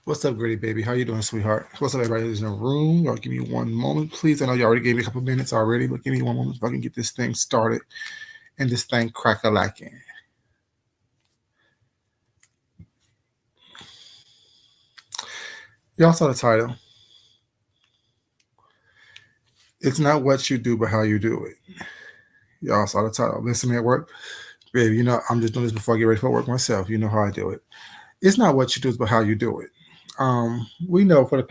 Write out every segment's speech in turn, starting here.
What's up, Gritty Baby? How you doing, sweetheart? What's up, everybody who's in the room? Y'all give me one moment, please. I know you already gave me a couple minutes already, but give me one moment so I can get this thing started and this thing crack-a-lacking. Y'all saw the title. It's not what you do, but how you do it. Y'all saw the title. Listen to me at work. Baby, I'm just doing this before I get ready for work myself. You know how I do it. It's not what you do, but how you do it. We know for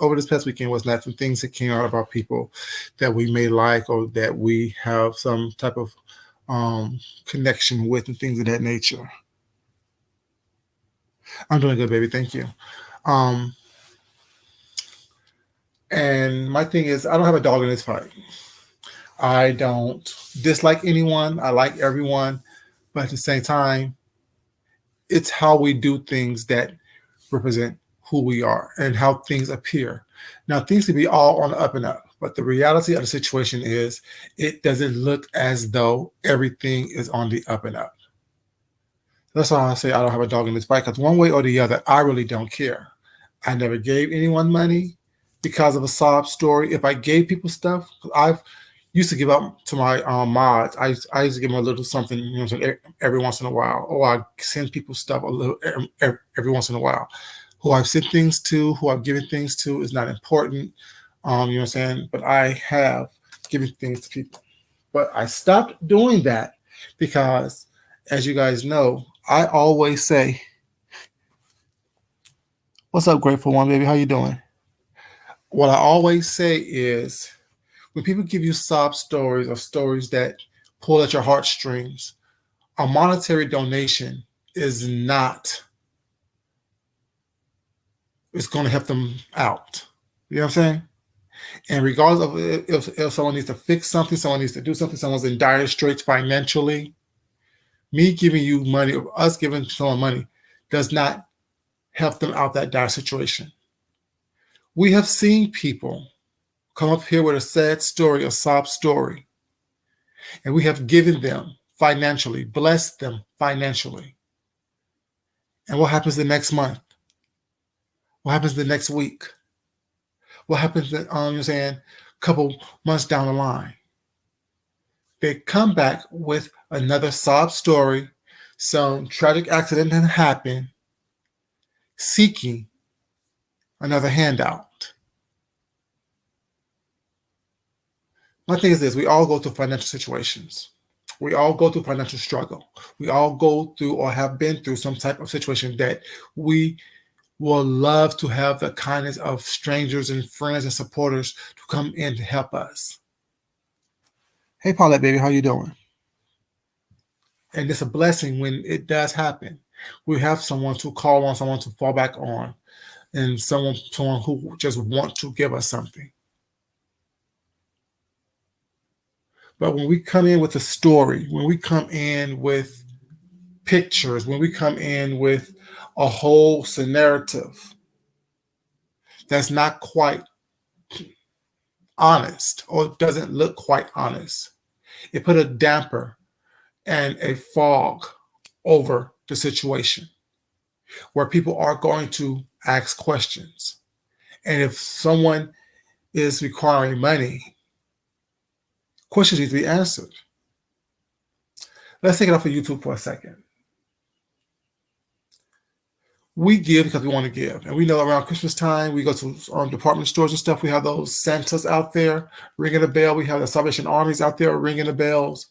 over this past weekend was not some things that came out about people that we may like or that we have some type of connection with and things of that nature. I'm doing good, baby. Thank you. Um, and my thing is, I don't have a dog in this fight. I don't dislike anyone. I like everyone, but at the same time, it's how we do things that represent who we are and how things appear. Now, things can be all on the up and up, but the reality of the situation is it doesn't look as though everything is on the up and up. That's why I say I don't have a dog in this fight because one way or the other, I really don't care. I never gave anyone money because of a sob story. If I gave people stuff, I've used to give up to my mods. I used to give them a little something, every once in a while, or I send people stuff a little every once in a while. Who I've sent things to, who I've given things to is not important. You know what I'm saying? But I have given things to people. But I stopped doing that because, as you guys know, I always say, "What's up, grateful one, baby? How you doing?" What I always say is, when people give you sob stories or stories that pull at your heartstrings, a monetary donation is not, it's going to help them out. You know what I'm saying? And regardless of if someone needs to fix something, someone needs to do something, someone's in dire straits financially, me giving you money or us giving someone money does not help them out that dire situation. We have seen people come up here with a sad story, a sob story, and we have given them financially, blessed them financially. And what happens the next month? What happens the next week? What happens, you're saying, a couple months down the line? They come back with another sob story, some tragic accident that happened, seeking another handout. My thing is this: we all go through financial situations. We all go through financial struggle. We all go through or have been through some type of situation that we will love to have the kindness of strangers and friends and supporters to come in to help us. Hey, Paulette, baby, how you doing? And it's a blessing when it does happen. We have someone to call on, someone to fall back on, and someone who just want to give us something. But when we come in with a story, when we come in with pictures, when we come in with a whole narrative that's not quite honest or doesn't look quite honest, it put a damper and a fog over the situation where people are going to ask questions. And if someone is requiring money, questions need to be answered. Let's take it off of YouTube for a second. We give because we want to give. And we know around Christmas time, we go to department stores and stuff. We have those Santas out there ringing the bell. We have the Salvation Armies out there ringing the bells.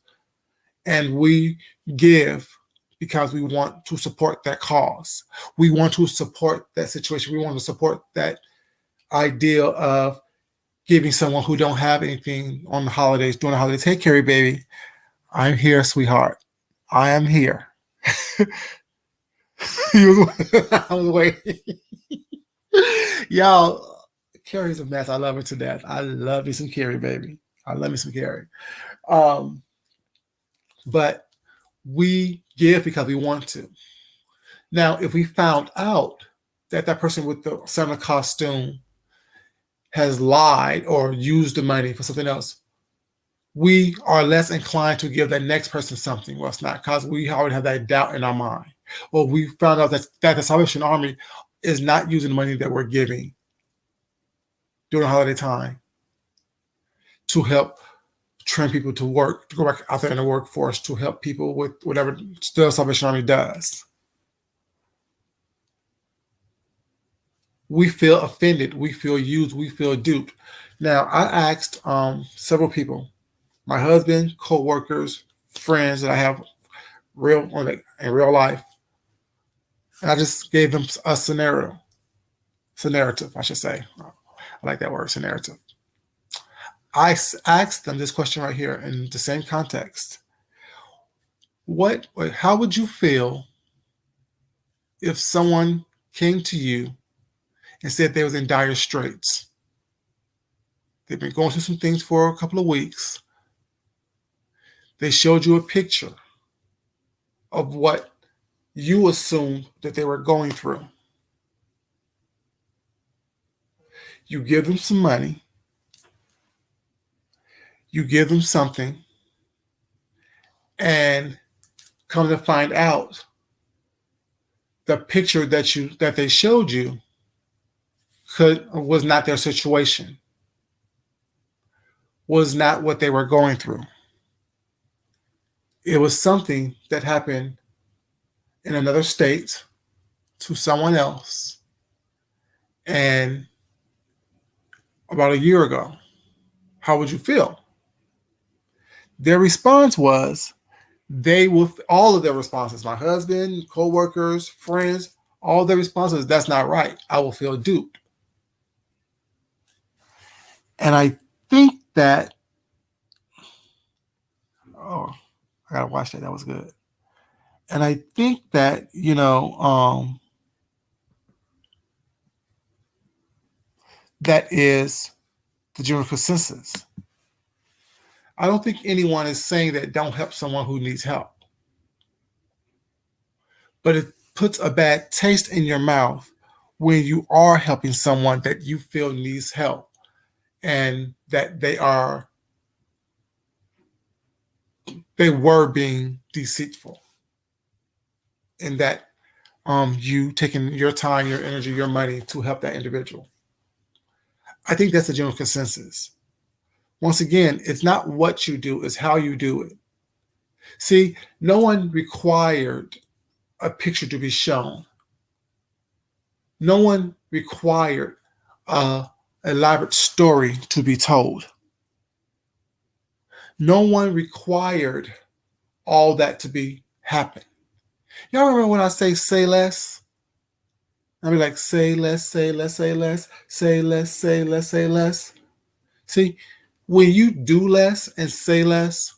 And we give because we want to support that cause. We want to support that situation. We want to support that idea of giving someone who don't have anything on the holidays, during the holidays. Hey, Carrie, baby, I'm here, sweetheart. I am here. I was waiting. Y'all, Carrie's a mess. I love her to death. I love me some Carrie, baby. I love me some Carrie. Um, but we give because we want to. Now, if we found out that that person with the Santa costume has lied or used the money for something else, we are less inclined to give that next person something. Well, it's not because we already have that doubt in our mind. Or we found out that the Salvation Army is not using the money that we're giving during the holiday time to help train people to work, to go back out there in the workforce, to help people with whatever the Salvation Army does. We feel offended, we feel used, we feel duped. Now, I asked several people, my husband, co-workers, friends that I have in real life, and I just gave them a narrative, I should say. I like that word, narrative. I asked them this question right here in the same context. How would you feel if someone came to you and said they was in dire straits? They've been going through some things for a couple of weeks. They showed you a picture of what you assumed that they were going through. You give them some money. You give them something. And come to find out, the picture that they showed you was not their situation, was not what they were going through. It was something that happened in another state to someone else, and about a year ago. How would you feel? Their response was, all of their responses, my husband, co-workers, friends, all their responses, that's not right. I will feel duped. And I think that, I gotta watch that. That was good. And I think that, that is the general consensus. I don't think anyone is saying that don't help someone who needs help. But it puts a bad taste in your mouth when you are helping someone that you feel needs help and that they were being deceitful, and that you taking your time, your energy, your money to help that individual. I think that's the general consensus. Once again, it's not what you do, it's how you do it. See, no one required a picture to be shown. No one required an elaborate story to be told. No one required all that to happen. Y'all remember when I say less? I'll be like, say less, say less, say less, say less, say less, say less. See, when you do less and say less,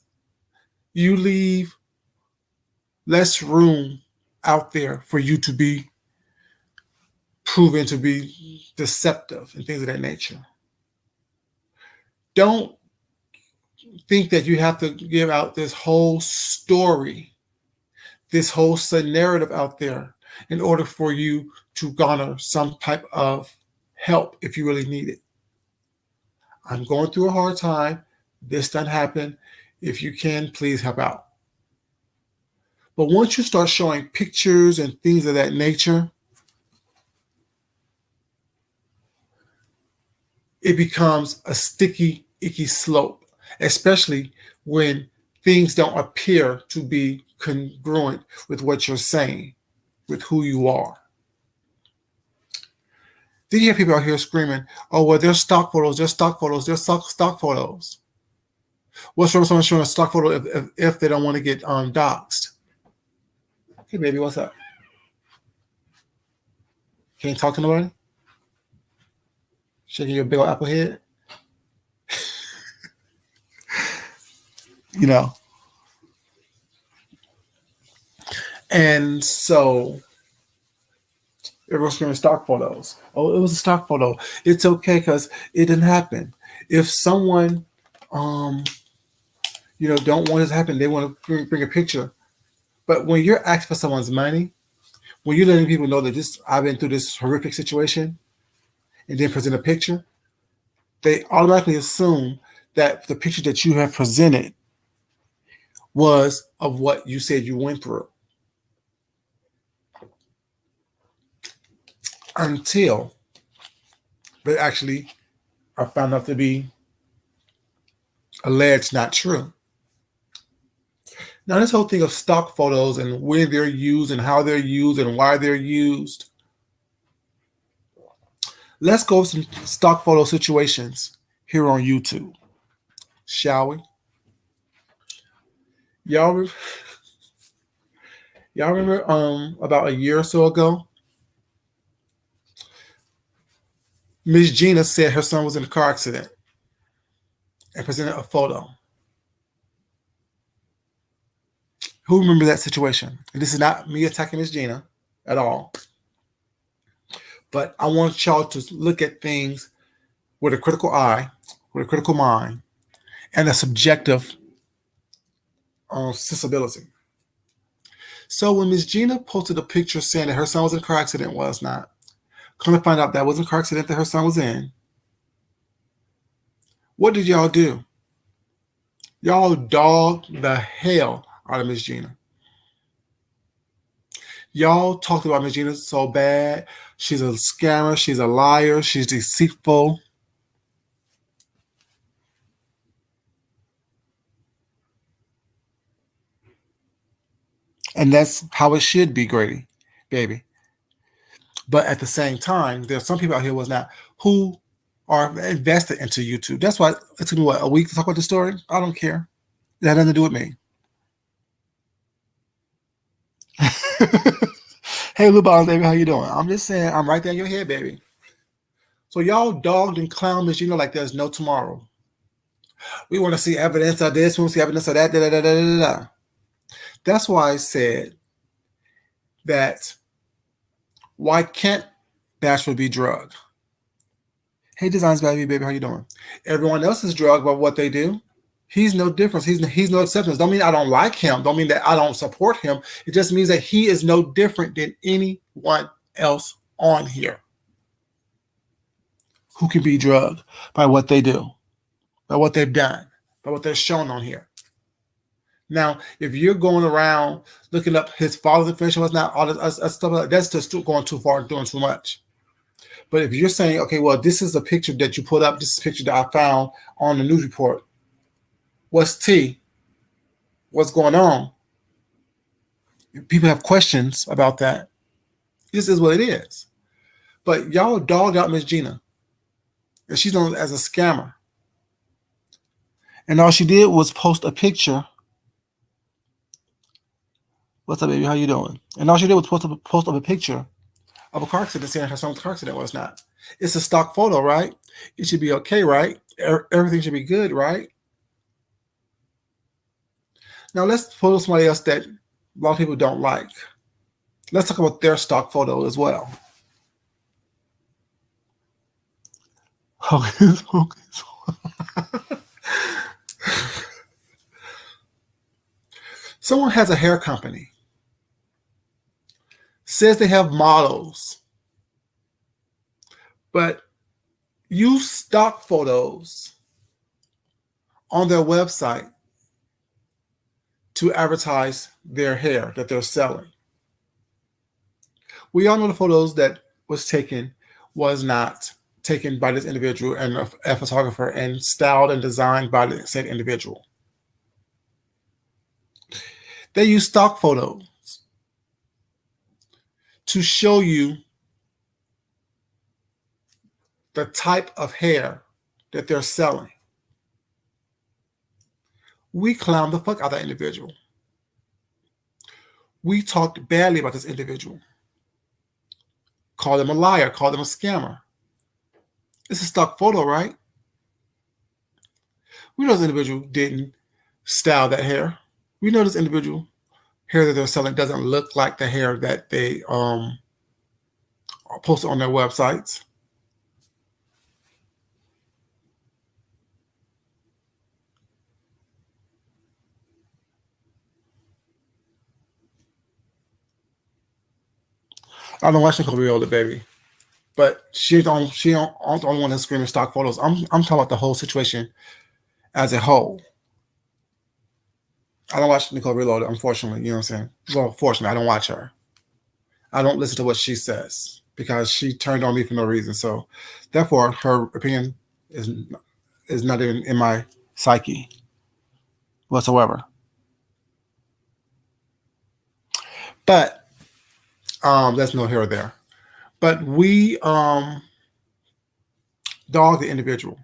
you leave less room out there for you to be proven to be deceptive and things of that nature. Don't think that you have to give out this whole story, this whole narrative out there in order for you to garner some type of help if you really need it. I'm going through a hard time. This done happened. If you can, please help out. But once you start showing pictures and things of that nature, it becomes a sticky, icky slope, especially when things don't appear to be congruent with what you're saying, with who you are. Then you have people out here screaming, oh, well, there's stock photos, there's stock photos, there's stock photos. What's wrong with someone showing a stock photo if they don't want to get doxxed? Hey, baby, what's up? Can't talk to nobody? Shaking your big old apple head? And so everyone's screaming stock photos. Oh, it was a stock photo. It's okay because it didn't happen. If someone, don't want this to happen, they want to bring a picture. But when you're asking for someone's money, when you're letting people know that I've been through this horrific situation, and then present a picture, they automatically assume that the picture that you have presented was of what you said you went through. until they actually are found out to be alleged not true. Now, this whole thing of stock photos and where they're used and how they're used and why they're used. Let's go with some stock photo situations here on YouTube, shall we? Y'all, y'all remember about a year or so ago, Miss Gina said her son was in a car accident and presented a photo. Who remember that situation? And this is not me attacking Miss Gina at all. But I want y'all to look at things with a critical eye, with a critical mind, and a subjective sensibility. So when Miss Gina posted a picture saying that her son was in a car accident, was not. Come to find out that wasn't a car accident that her son was in. What did y'all do? Y'all dogged the hell out of Miss Gina. Y'all talked about Miss Gina so bad. She's a scammer. She's a liar. She's deceitful. And that's how it should be, Grady, baby. But at the same time, there are some people out here who are invested into YouTube. That's why it took me a week to talk about the story. I don't care. It had nothing to do with me. Hey, Blu Bottoms, baby, how you doing? I'm just saying, I'm right there in your head, baby. So y'all dogged and clowned Miss Gina like there's no tomorrow. We want to see evidence of this. We want to see evidence of that. Da, da, da, da, da, da. That's why I said that why can't Bashford be drugged? Hey, Designs baby, how you doing? Everyone else is drugged by what they do. He's no difference. He's no exception. Don't mean I don't like him. Don't mean that I don't support him. It just means that he is no different than anyone else on here who can be drugged by what they do, by what they've done, by what they're shown on here. Now, if you're going around looking up his father's information, what's not all this stuff like that, that's just going too far, doing too much. But if you're saying, okay, well, this is a picture that you put up, this is a picture that I found on the news report. What's T? What's going on? People have questions about that. This is what it is. But y'all dogged out Miss Gina. And she's known as a scammer. And all she did was post a picture. What's up, baby? How you doing? And all she did was post up a picture of a car accident saying her son's car accident was not. It's a stock photo, right? It should be okay, right? Everything should be good, right? Now let's photo somebody else that a lot of people don't like. Let's talk about their stock photo as well. Someone has a hair company, says they have models, but use stock photos on their website to advertise their hair that they're selling. We all know the photos that was taken was not taken by this individual and a photographer and styled and designed by the said individual. They use stock photos to show you the type of hair that they're selling. We clowned the fuck out of that individual. We talked badly about this individual. Called him a liar, called him a scammer. It's a stock photo, right? We know this individual didn't style that hair. We know this individual hair that they're selling doesn't look like the hair that they posted on their websites. I don't watch Nicole Riola, baby, but she don't the only one that's screaming stock photos. I'm talking about the whole situation as a whole. I don't watch Nicole Riola, unfortunately. You know what I'm saying? Well, fortunately, I don't watch her. I don't listen to what she says. because she turned on me for no reason. So therefore her opinion is not even in my psyche whatsoever. But that's no here or there. But we dog the individual.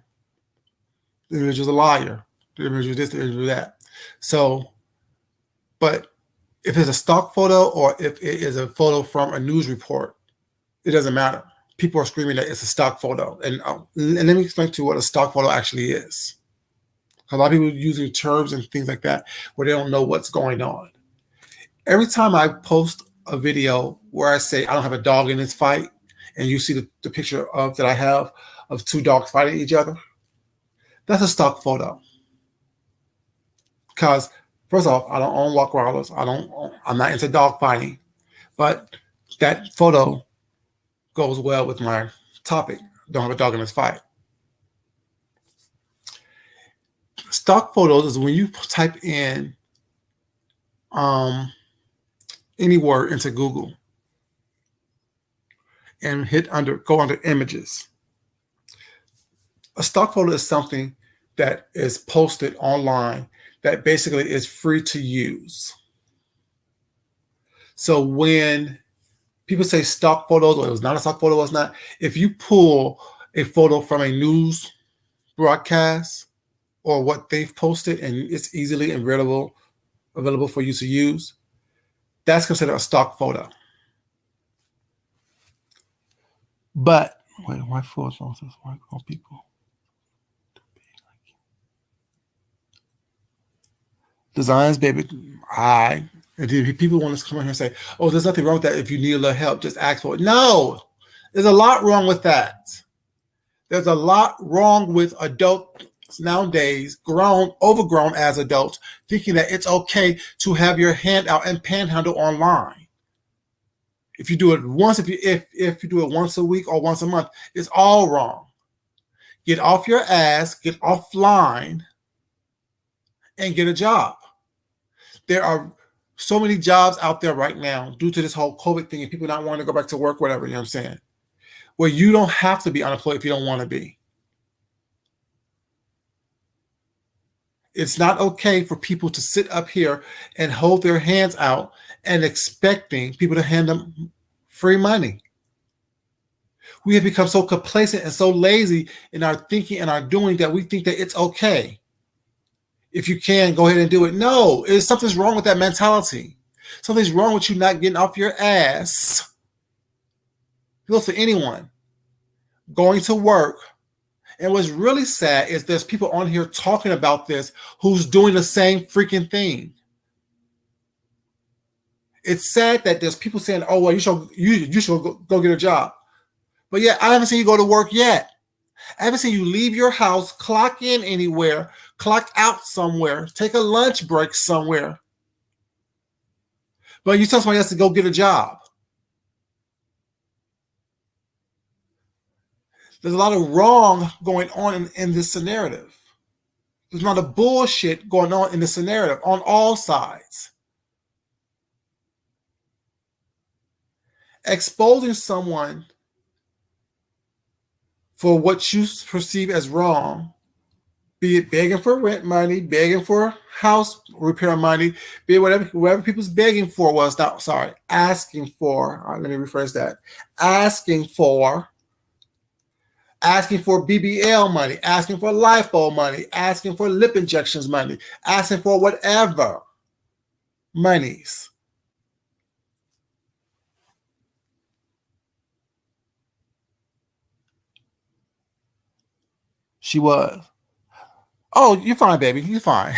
The individual's a liar. The individual this, the individual that. So, but if it's a stock photo or if it is a photo from a news report, it doesn't matter. People are screaming that it's a stock photo. And let me explain to you what a stock photo actually is. A lot of people using terms and things like that where they don't know what's going on. Every time I post a video where I say I don't have a dog in this fight, and you see the picture of that I have of two dogs fighting each other, that's a stock photo. Because first off, I don't own walk growlers. I'm not into dog fighting, but that photo goes well with my topic. Don't have a dog in this fight. Stock photos is when you type in any word into Google and go under images. A stock photo is something that is posted online that basically is free to use. So when people say stock photos, or it was not a stock photo, it's not. If you pull a photo from a news broadcast or what they've posted and it's easily available for you to use, that's considered a stock photo. But wait, why photos why all people? Designs, baby. People want to come in here and say, "Oh, there's nothing wrong with that. If you need a little help, just ask for it." No, there's a lot wrong with that. There's a lot wrong with adults nowadays, overgrown as adults, thinking that it's okay to have your hand out and panhandle online. If you do it once, if you do it once a week or once a month, it's all wrong. Get off your ass, get offline, and get a job. There are so many jobs out there right now due to this whole COVID thing and people not wanting to go back to work, whatever, you know what I'm saying? Where you don't have to be unemployed if you don't want to be. It's not okay for people to sit up here and hold their hands out and expecting people to hand them free money. We have become so complacent and so lazy in our thinking and our doing that we think that it's okay. If you can, go ahead and do it. No, something's wrong with that mentality. Something's wrong with you not getting off your ass. Look for anyone going to work. And what's really sad is there's people on here talking about this who's doing the same freaking thing. It's sad that there's people saying, "Oh, well, you should go get a job." But yeah, I haven't seen you go to work yet. I haven't seen you leave your house, clock in anywhere, clock out somewhere, take a lunch break somewhere. But you tell somebody else to go get a job. There's a lot of wrong going on in this narrative. There's a lot of bullshit going on in this narrative on all sides. Exposing someone for what you perceive as wrong, be it begging for rent money, begging for house repair money, be it whatever people's begging for was, asking for, let me rephrase that, asking for BBL money, asking for lipo money, asking for lip injections money, asking for whatever monies. She was. Oh, you're fine, baby. You're fine.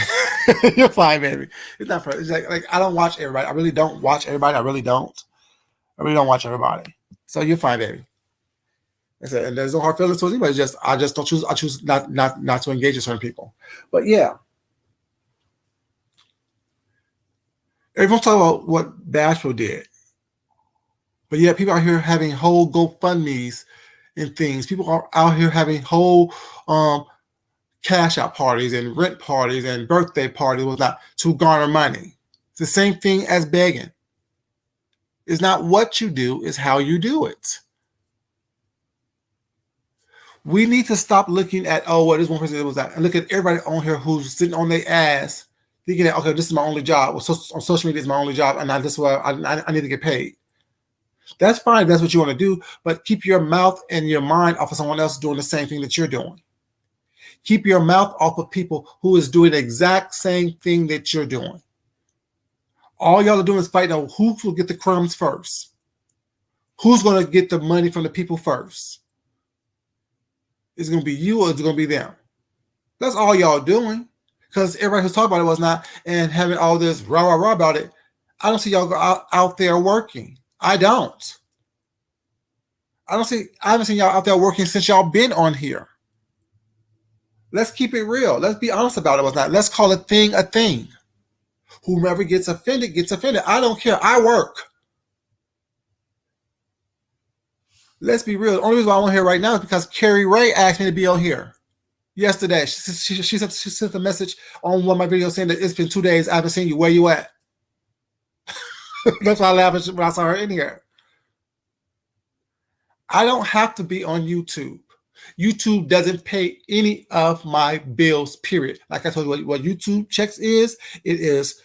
You're fine, baby. It's not for. It's like I don't watch everybody. I really don't watch everybody. I really don't watch everybody. So you're fine, baby. I said, and there's no hard feelings towards anybody. I just don't choose. I choose not to engage with certain people. But yeah, everyone's talking about what Bashful did. But yeah, people out here having whole GoFundMe's and things. People are out here having whole cash out parties and rent parties and birthday parties whatnot to garner money. It's the same thing as begging. It's not what you do, it's how you do it. We need to stop looking at, oh, well, this one person was that, and look at everybody on here who's sitting on their ass thinking that, okay, this is my only job. Well, so, on social media is my only job, and this is why I need to get paid. That's fine if that's what you want to do, but keep your mouth and your mind off of someone else doing the same thing that you're doing. Keep your mouth off of people who is doing the exact same thing that you're doing. All y'all are doing is fighting over who will get the crumbs first. Who's going to get the money from the people first? Is it going to be you or is it going to be them? That's all y'all doing. Because everybody who's talking about it was not, and having all this rah, rah, rah about it, I don't see y'all go out there working. I don't. I haven't seen y'all out there working since y'all been on here. Let's keep it real. Let's be honest about it. Was not. Let's call a thing a thing. Whomever gets offended gets offended. I don't care. I work. Let's be real. The only reason why I'm on here right now is because Carrie Ray asked me to be on here yesterday. She sent a message on one of my videos saying that it's been 2 days. I haven't seen you. Where you at? That's why I laughed when I saw her in here. I don't have to be on YouTube. YouTube doesn't pay any of my bills, period. Like I told you, what YouTube checks is, it is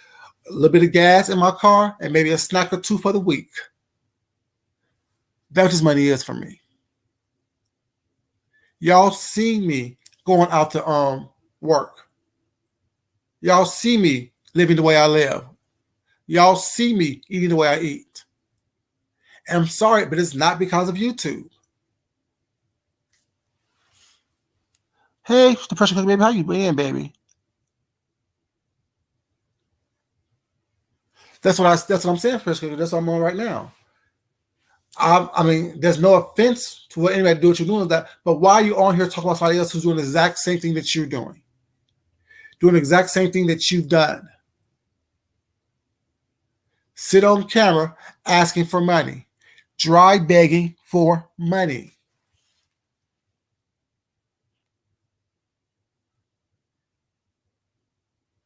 a little bit of gas in my car and maybe a snack or two for the week. That's what money is for me. Y'all see me going out to work. Y'all see me living the way I live. Y'all see me eating the way I eat. And I'm sorry, but it's not because of YouTube. Hey, the pressure cooker, baby. How you been, baby? That's what I'm saying, pressure cooker. That's what I'm on right now. I mean, there's no offense to what anybody do what you're doing that, but why are you on here talking about somebody else who's doing the exact same thing that you're doing? Doing the exact same thing that you've done. Sit on camera asking for money. Dry begging for money.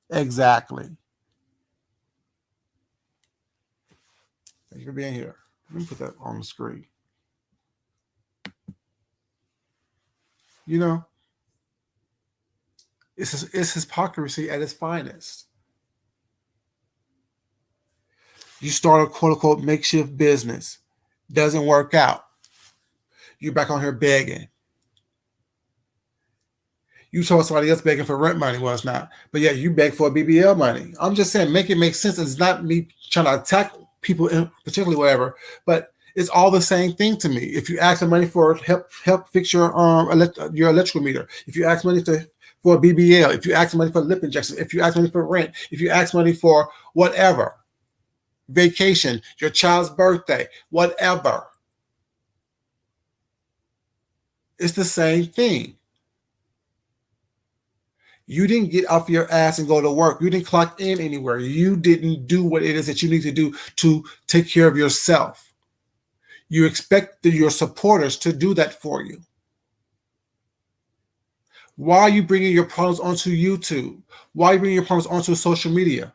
Exactly. Thank you for being here. Let me put that on the screen. You know, it's hypocrisy at its finest. You start a quote unquote makeshift business, doesn't work out. You're back on here begging. You told somebody else begging for rent money, well, it's not. But yeah, you beg for BBL money. I'm just saying, make it make sense. It's not me trying to attack people, particularly whatever, but it's all the same thing to me. If you ask for money for help fix your electrical meter, if you ask money for BBL, if you ask money for lip injection, if you ask money for rent, if you ask money for whatever, vacation, your child's birthday, whatever, it's the same thing. You didn't get off your ass and go to work. You didn't clock in anywhere. You didn't do what it is that you need to do to take care of yourself. You expect your supporters to do that for you. Why are you bringing your problems onto YouTube? Why are you bringing your problems onto social media?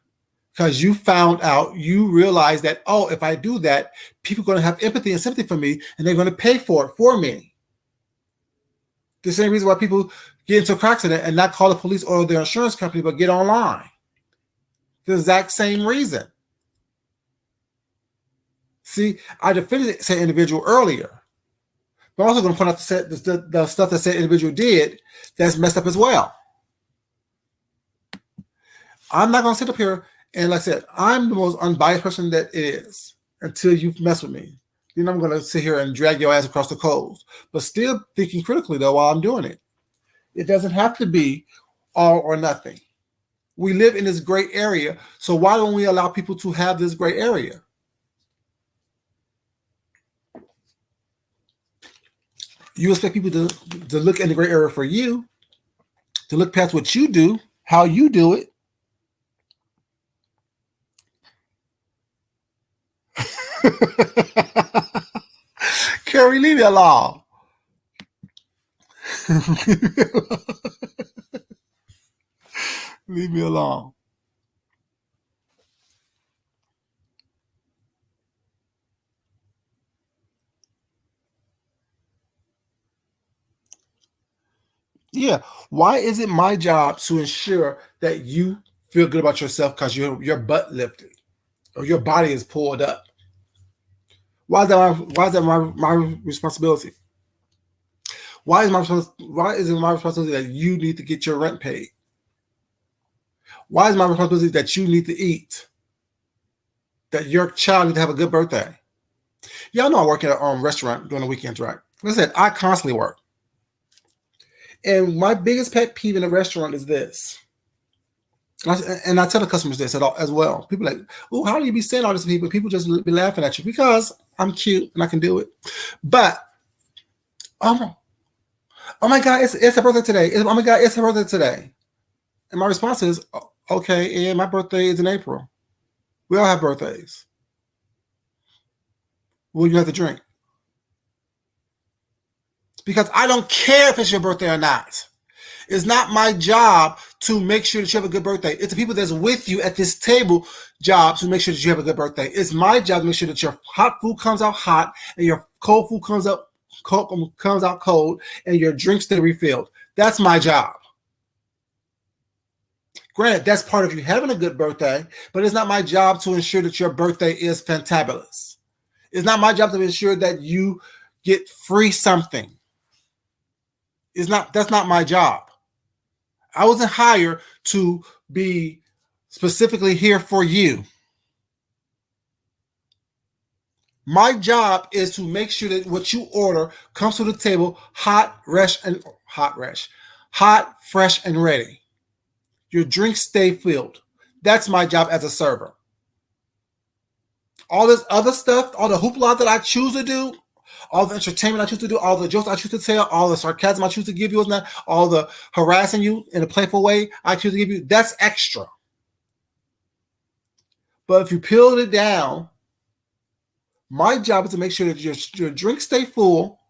Because you found out, you realize that, oh, if I do that, people are going to have empathy and sympathy for me, and they're going to pay for it for me. The same reason why people get into a car accident and not call the police or their insurance company, but get online. The exact same reason. See, I defended said individual earlier, but I'm also going to point out the stuff that said individual did that's messed up as well. I'm not going to sit up here and, like I said, I'm the most unbiased person that it is until you mess with me. Then I'm going to sit here and drag your ass across the coals, but still thinking critically though while I'm doing it. It doesn't have to be all or nothing. We live in this gray area, so why don't we allow people to have this gray area? You expect people to look in the gray area for you, to look past what you do, how you do it. Carrie, leave me alone. Leave me alone. Yeah. Why is it my job to ensure that you feel good about yourself because your butt lifted or your body is pulled up? Why is that my responsibility? Why is it my responsibility that you need to get your rent paid? Why is my responsibility that you need to eat? That your child need to have a good birthday? Y'all know I work at a restaurant during the weekends, right? Like I said, I constantly work. And my biggest pet peeve in a restaurant is this. And I tell the customers this as well. People are like, oh, how do you be saying all this to people? People just be laughing at you because I'm cute and I can do it. But, oh my God, it's her birthday today. Oh my God, it's her birthday today. And my response is, okay, and my birthday is in April. We all have birthdays. Will you have to drink? Because I don't care if it's your birthday or not. It's not my job to make sure that you have a good birthday. It's the people that's with you at this table job to make sure that you have a good birthday. It's my job to make sure that your hot food comes out hot and your cold food comes out cold and your drinks stay refilled. That's my job. Granted, that's part of you having a good birthday, but it's not my job to ensure that your birthday is fantabulous. It's not my job to ensure that you get free something. That's not my job. I wasn't hired to be specifically here for you. My job is to make sure that what you order comes to the table hot, fresh, and ready. Your drinks stay filled. That's my job as a server. All this other stuff, all the hoopla that I choose to do, all the entertainment I choose to do, all the jokes I choose to tell, all the sarcasm I choose to give you, all the harassing you in a playful way I choose to give you, that's extra. But if you peel it down, my job is to make sure that your drinks stay full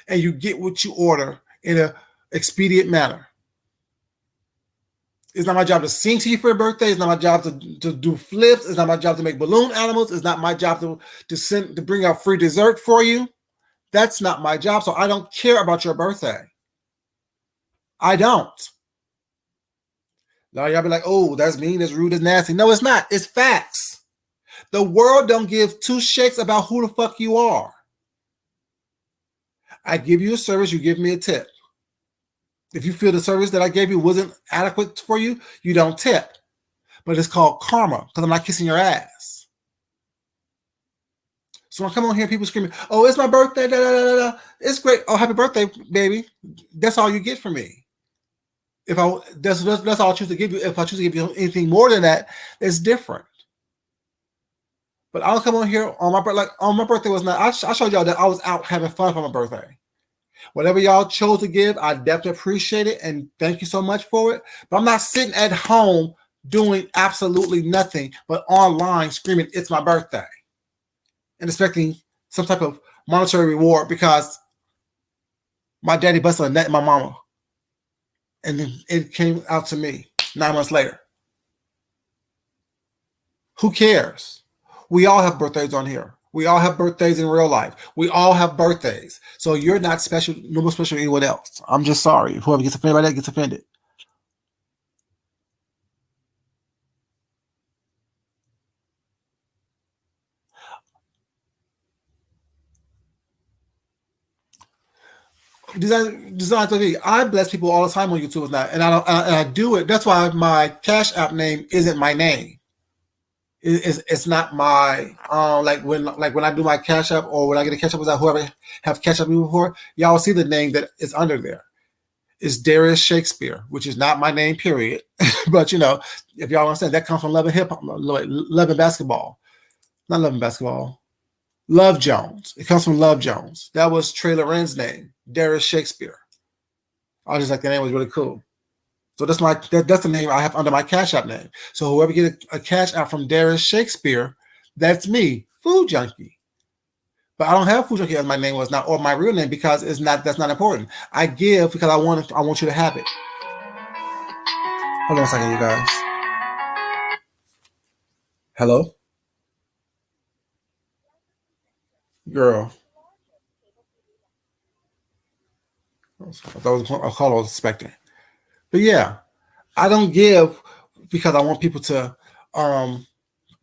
and you get what you order in an expedient manner. It's not my job to sing to you for your birthday. It's not my job to do flips. It's not my job to make balloon animals. It's not my job to bring out free dessert for you. That's not my job. So I don't care about your birthday. I don't. Now y'all be like, oh, that's mean, that's rude, that's nasty. No, it's not. It's facts. The world don't give two shakes about who the fuck you are. I give you a service, you give me a tip. If you feel the service that I gave you wasn't adequate for you, you don't tip. But it's called karma because I'm not kissing your ass. So when I come on here, people screaming, oh, it's my birthday, da, da, da, da. It's great. Oh, happy birthday, baby. That's all you get from me. That's all I choose to give you. If I choose to give you anything more than that, it's different. But I'll come on here on my birthday. Like on my birthday was not. I showed y'all that I was out having fun for my birthday. Whatever y'all chose to give, I definitely appreciate it and thank you so much for it. But I'm not sitting at home doing absolutely nothing but online screaming, it's my birthday. And expecting some type of monetary reward because my daddy busted a nut in my mama. And then it came out to me 9 months later. Who cares? We all have birthdays on here. We all have birthdays in real life. We all have birthdays. So you're not special, no more special than anyone else. I'm just sorry. Whoever gets offended by that gets offended. Design TV. I bless people all the time on YouTube now, and I do it. That's why my Cash App name isn't my name. It's not my like when I do my Cash App or when I get a Cash App without whoever have Cash App me before, y'all will see the name that is under there. It's Darius Shakespeare, which is not my name, period. But if y'all understand, that comes from Love and Hip Hop, Love and Basketball, not Love and Basketball. Love Jones. It comes from Love Jones. That was Trey Loren's name, Darius Shakespeare. I just like the name was really cool. So that's the name I have under my Cash App name. So whoever get a Cash App from Darius Shakespeare, that's me, Food Junkie. But I don't have Food Junkie as my name was not, or my real name because that's not important. I give because I want you to have it. Hold on a second, you guys. Hello? Girl. That was a call I was expecting. But yeah, I don't give because I want people to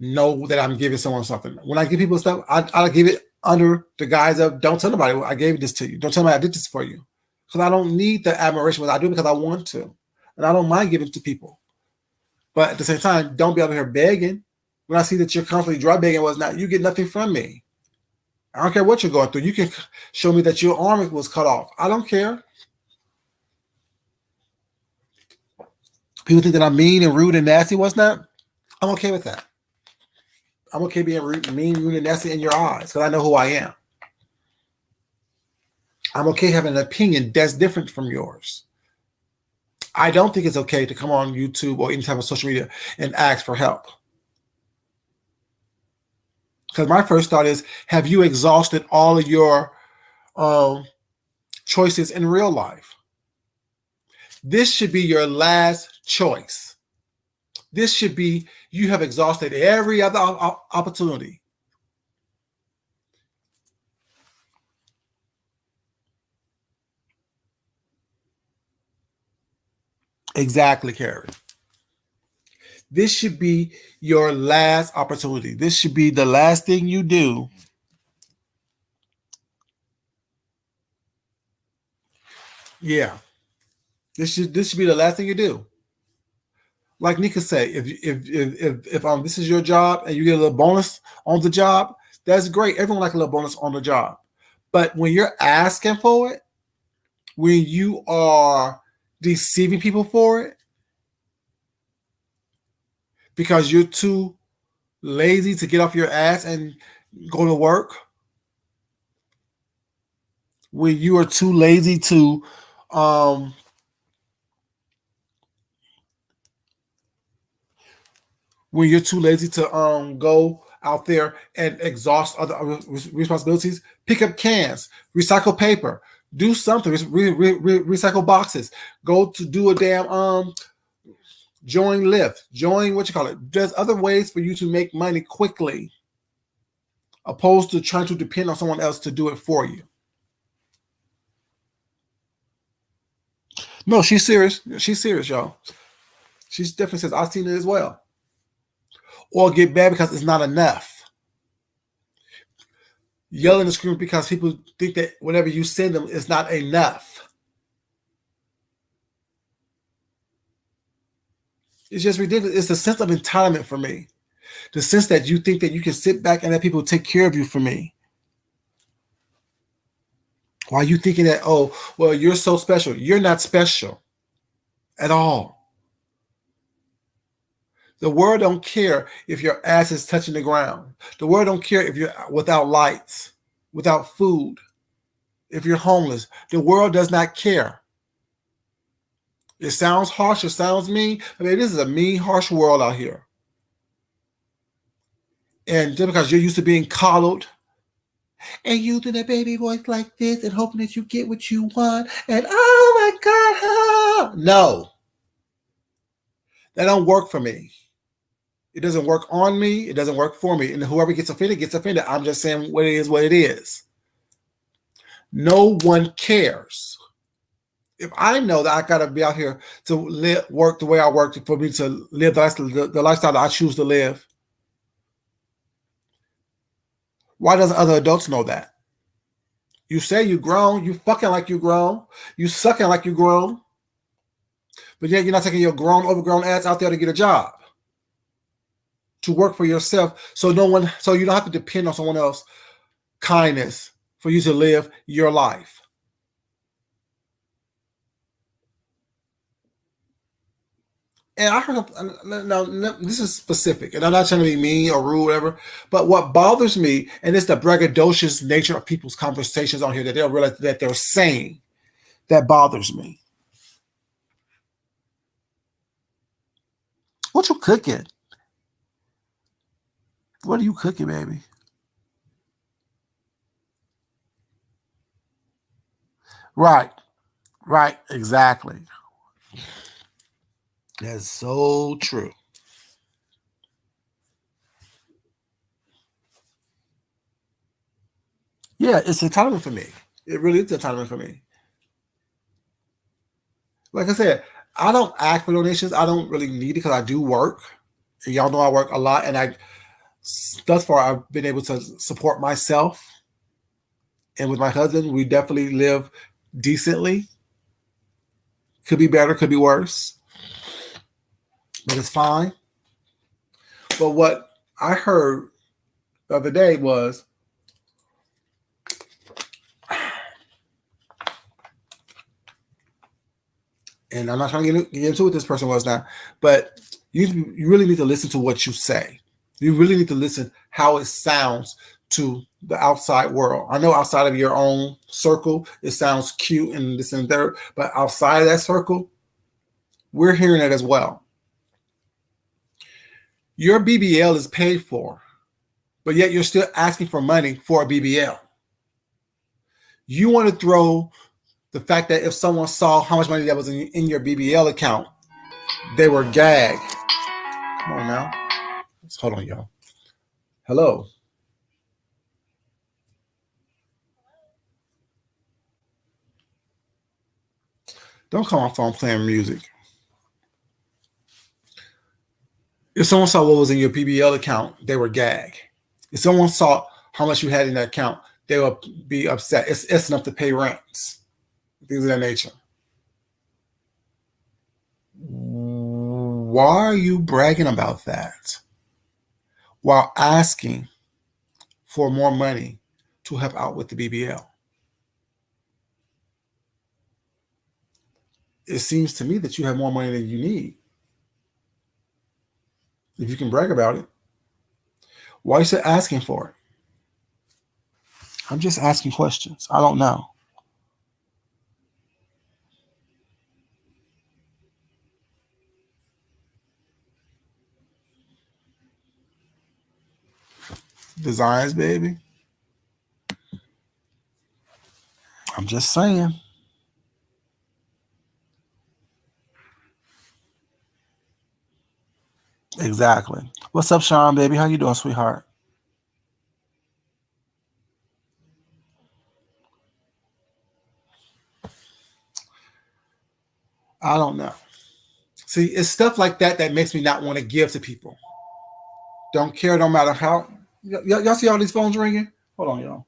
know that I'm giving someone something. When I give people stuff, I give it under the guise of don't tell nobody I gave this to you. Don't tell me I did this for you. Because I don't need the admiration, but I do it because I want to. And I don't mind giving to people. But at the same time, don't be out here begging. When I see that you're constantly dry begging was not, you get nothing from me. I don't care what you're going through. You can show me that your arm was cut off. I don't care. People think that I'm mean and rude and nasty. What's not? I'm okay with that. I'm okay being rude, mean, rude, and nasty in your eyes because I know who I am. I'm okay having an opinion that's different from yours. I don't think it's okay to come on YouTube or any type of social media and ask for help. Because my first thought is, have you exhausted all of your choices in real life? This should be your last choice. This should be, you have exhausted every other opportunity. Exactly, Carrie. This should be your last opportunity. This should be the last thing you do. Yeah. This should be the last thing you do. Like Nika said, if this is your job and you get a little bonus on the job, that's great. Everyone likes a little bonus on the job. But when you're asking for it, when you are deceiving people for it, because you're too lazy to get off your ass and go to work, when you are too lazy to when you're too lazy to go out there and exhaust other responsibilities, pick up cans, recycle paper, do something, recycle boxes, go to do a damn join Lyft, join what you call it. There's other ways for you to make money quickly, opposed to trying to depend on someone else to do it for you. No, she's serious. She's serious, y'all. She definitely says, I've seen it as well. Or get bad because it's not enough. Yelling and screaming because people think that whatever you send them is not enough. It's just ridiculous. It's a sense of entitlement for me. The sense that you think that you can sit back and let people take care of you for me. Why are you thinking that, oh, well, you're so special? You're not special at all. The world don't care if your ass is touching the ground. The world don't care if you're without lights, without food, if you're homeless. The world does not care. It sounds harsh. It sounds mean. I mean, this is a mean, harsh world out here. And just because you're used to being coddled and using a baby voice like this and hoping that you get what you want, and oh my God, no, that don't work for me. It doesn't work on me. It doesn't work for me. And whoever gets offended gets offended. I'm just saying what it is. No one cares. If I know that I got to be out here to work the way I work for me to live the lifestyle that I choose to live, why doesn't other adults know that? You say you grown, you fucking like you grown, you sucking like you grown, but yet you're not taking your grown, overgrown ass out there to get a job, to work for yourself, so you don't have to depend on someone else's kindness for you to live your life. And I heard, now this is specific, and I'm not trying to be mean or rude, or whatever, but what bothers me, and it's the braggadocious nature of people's conversations on here that they'll realize that they're saying, that bothers me. What you cooking? What are you cooking, baby? Right, right, exactly. That's so true. Yeah, it's entitlement for me. It really is entitlement for me. Like I said, I don't ask for donations. I don't really need it because I do work. And y'all know I work a lot, and thus far I've been able to support myself. And with my husband, we definitely live decently. Could be better, could be worse, but it's fine. But what I heard the other day was, and I'm not trying to get into what this person was now, but you really need to listen to what you say. You really need to listen how it sounds to the outside world. I know outside of your own circle, it sounds cute and this and that, but outside of that circle, we're hearing it as well. Your BBL is paid for, but yet you're still asking for money for a BBL. You want to throw the fact that if someone saw how much money that was in your BBL account, they were gagged. Come on now. Hold on, y'all. Hello. Don't call my phone playing music. If someone saw what was in your BBL account, they were gagged. If someone saw how much you had in that account, they would be upset. It's enough to pay rents. Things of that nature. Why are you bragging about that while asking for more money to help out with the BBL? It seems to me that you have more money than you need. If you can brag about it, why are you still asking for it? I'm just asking questions. I don't know. Designs, baby. I'm just saying. Exactly. What's up, Sean, baby? How you doing, sweetheart? I don't know. See, it's stuff like that that makes me not want to give to people. Don't care, no matter how. Y'all see all these phones ringing? Hold on, y'all.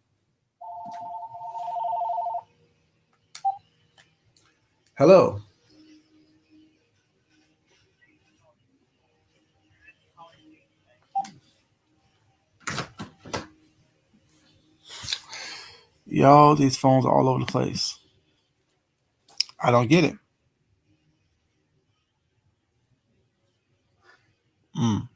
Hello. Y'all, these phones are all over the place. I don't get it. Mm.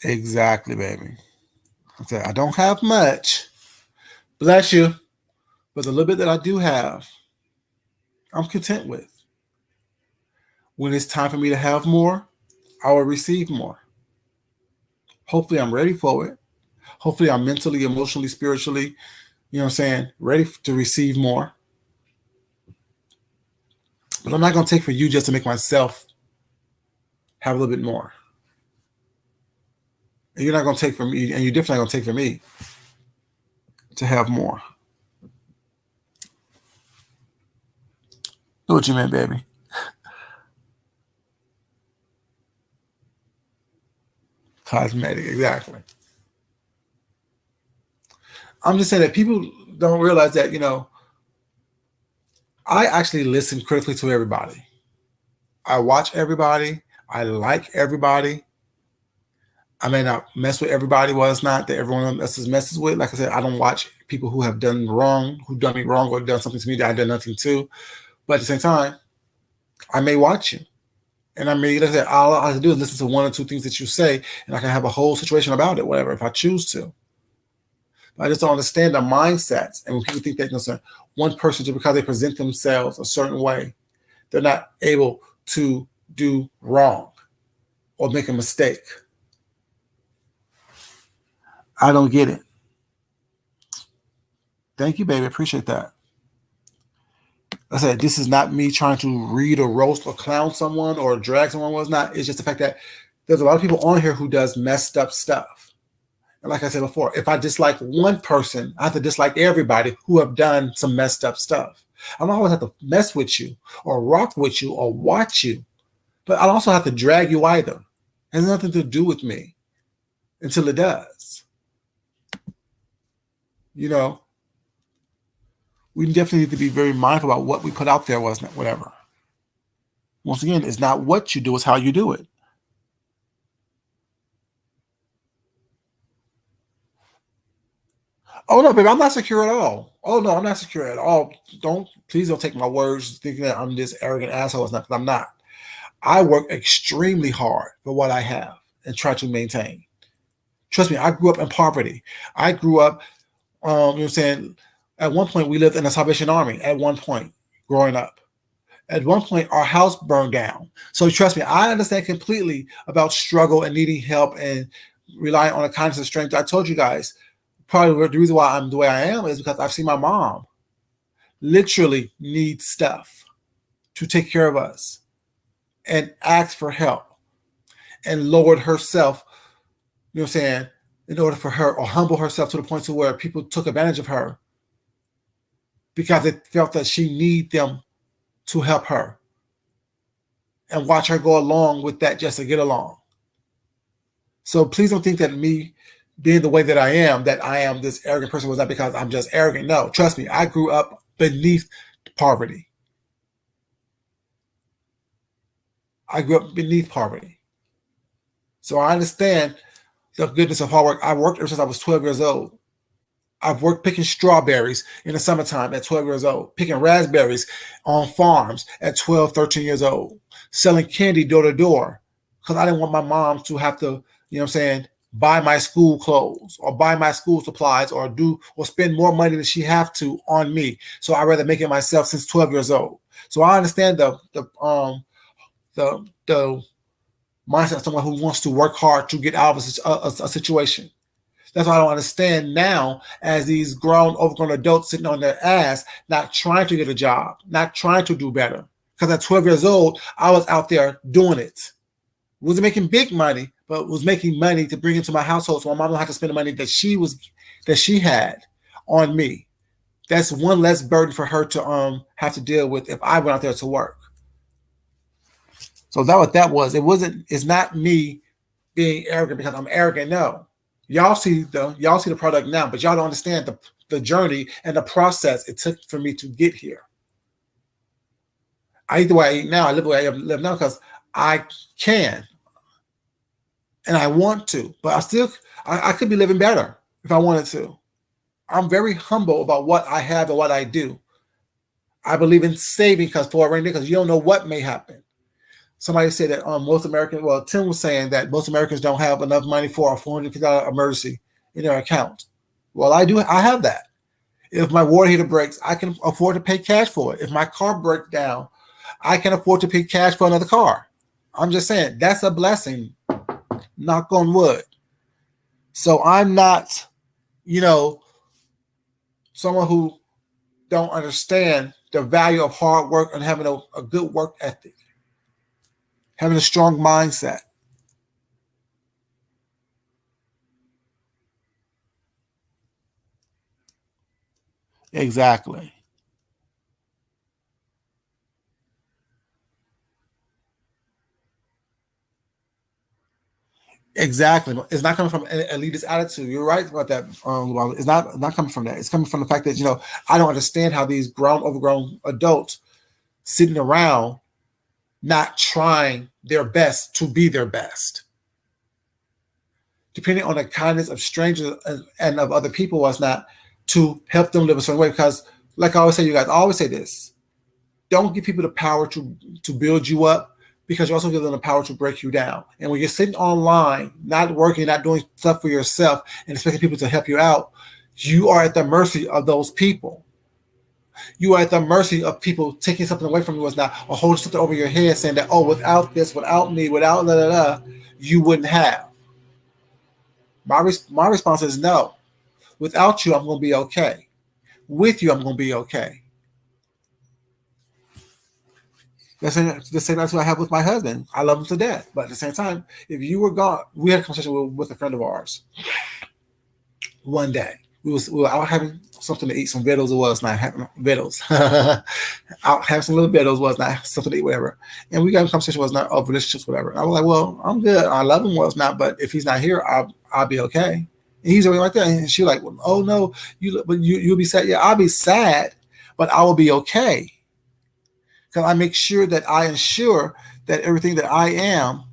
Exactly, baby. I said, I don't have much. Bless you. But the little bit that I do have, I'm content with. When it's time for me to have more, I will receive more. Hopefully, I'm ready for it. Hopefully, I'm mentally, emotionally, spiritually, you know what I'm saying, ready to receive more. But I'm not going to take for you just to make myself have a little bit more. And you're not going to take from me, and you're definitely not going to take from me to have more. Know what you meant, baby. Cosmetic, exactly. I'm just saying that people don't realize that, I actually listen critically to everybody. I watch everybody. I like everybody. I may not mess with everybody. Well, it's not that everyone else is messes with. Like I said, I don't watch people who have done wrong, who done me wrong, or done something to me that I done nothing to. But at the same time, I may watch you. And I mean, like I said, all I have to do is listen to one or two things that you say, and I can have a whole situation about it, whatever, if I choose to. But I just don't understand the mindsets. And when people think that one person, just because they present themselves a certain way, they're not able to do wrong or make a mistake. I don't get it. Thank you, baby. Appreciate that. I said, this is not me trying to read or roast or clown someone or drag someone. Was not. It's just the fact that there's a lot of people on here who does messed up stuff. And like I said before, if I dislike one person, I have to dislike everybody who have done some messed up stuff. I don't always have to mess with you or rock with you or watch you, but I don't also have to drag you either. It has nothing to do with me until it does. You know, we definitely need to be very mindful about what we put out there, wasn't it? Whatever. Once again, it's not what you do, it's how you do it. Oh no, baby, I'm not secure at all. Oh no, I'm not secure at all. Please don't take my words thinking that I'm this arrogant asshole. It's not, 'cause I'm not. I work extremely hard for what I have and try to maintain. Trust me, I grew up in poverty. I grew up, you know what I'm saying? At one point, we lived in the Salvation Army at one point growing up. At one point, our house burned down. So trust me, I understand completely about struggle and needing help and relying on the kindness and strength. I told you guys, probably the reason why I'm the way I am is because I've seen my mom literally need stuff to take care of us and ask for help and lowered herself, you know what I'm saying, in order for her, or humble herself to the point to where people took advantage of her because they felt that she needed them to help her, and watch her go along with that just to get along. So please don't think that me being the way that I am this arrogant person was not because I'm just arrogant. No, trust me, I grew up beneath poverty. I grew up beneath poverty. So I understand the goodness of hard work. I worked ever since I was 12 years old. I've worked picking strawberries in the summertime at 12 years old, picking raspberries on farms at 12, 13 years old, selling candy door to door because I didn't want my mom to have to, you know what I'm saying, buy my school clothes or buy my school supplies or spend more money than she have to on me. So I'd rather make it myself since 12 years old. So I understand the mindset of someone who wants to work hard to get out of a situation. That's why I don't understand now as these grown, overgrown adults sitting on their ass, not trying to get a job, not trying to do better. Because at 12 years old, I was out there doing it. Wasn't making big money, but was making money to bring into my household so my mom don't have to spend the money that she had on me. That's one less burden for her to have to deal with if I went out there to work. So that what that was. It's not me being arrogant because I'm arrogant. No. Y'all see the product now, but y'all don't understand the journey and the process it took for me to get here. I eat the way I eat now. I live the way I live now because I can and I want to, but I could be living better if I wanted to. I'm very humble about what I have and what I do. I believe in saving because for a rainy day, because you don't know what may happen. Somebody said that Tim was saying that most Americans don't have enough money for a $450 emergency in their account. Well, I do. I have that. If my water heater breaks, I can afford to pay cash for it. If my car breaks down, I can afford to pay cash for another car. I'm just saying that's a blessing. Knock on wood. So I'm not, someone who don't understand the value of hard work and having a good work ethic. Having a strong mindset. Exactly. Exactly. It's not coming from an elitist attitude. You're right about that. It's not coming from that. It's coming from the fact that, I don't understand how these overgrown adults sitting around not trying their best to be their best. Depending on the kindness of strangers and of other people was not to help them live a certain way. Because, like I always say, you guys, I always say this: don't give people the power to build you up, because you also give them the power to break you down. And when you're sitting online, not working, not doing stuff for yourself, and expecting people to help you out, you are at the mercy of those people. You are at the mercy of people taking something away from you, was not, or holding something over your head, saying that, oh, without this, without me, without da da da, you wouldn't have. My response is no. Without you, I'm going to be okay. With you, I'm going to be okay. The same attitude I have with my husband. I love him to death. But at the same time, if you were gone, we had a conversation with a friend of ours. one day. We were out having something to eat, some Vittles it was not having Vittles. Out having some little Vittles was not something to eat, whatever. And we got a conversation was not of relationships, whatever. And I was like, well, I'm good. I love him was not, but if he's not here, I'll be okay. And he's already like that. And she like, well, oh no, you'll be sad. Yeah, I'll be sad, but I will be okay. Because I make sure that I ensure that everything that I am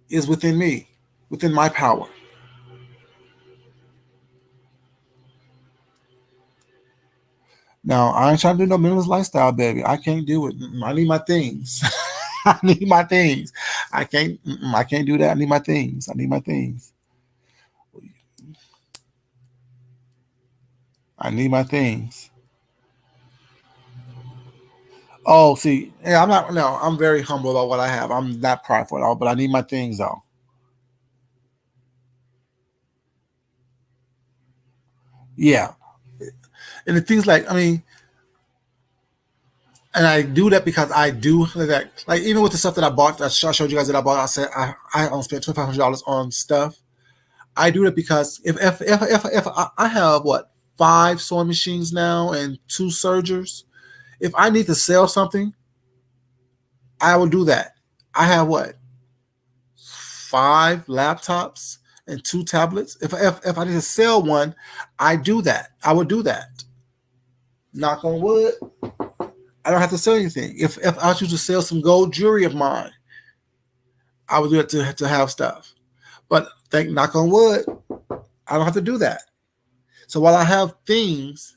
is within me, within my power. Now, I ain't trying to do no minimalist lifestyle, baby. I can't do it. I need my things. I need my things. I can't do that. I need my things. I need my things. I need my things. Oh, see, yeah, I'm not. No, I'm very humble about what I have. I'm not prideful at all, but I need my things though. Yeah, and the things like, I mean, and I do that because I do that. Like even with the stuff that I bought, I showed you guys that I bought. I said I only spent $2,500 on stuff. I do that because if I have what, 5 sewing machines now and 2 sergers. If I need to sell something, I will do that. I have what, 5 laptops and 2 tablets. If I need to sell one, I do that. I would do that. Knock on wood. I don't have to sell anything. If I choose to sell some gold jewelry of mine, I would do it to have stuff. But thank knock on wood, I don't have to do that. So while I have things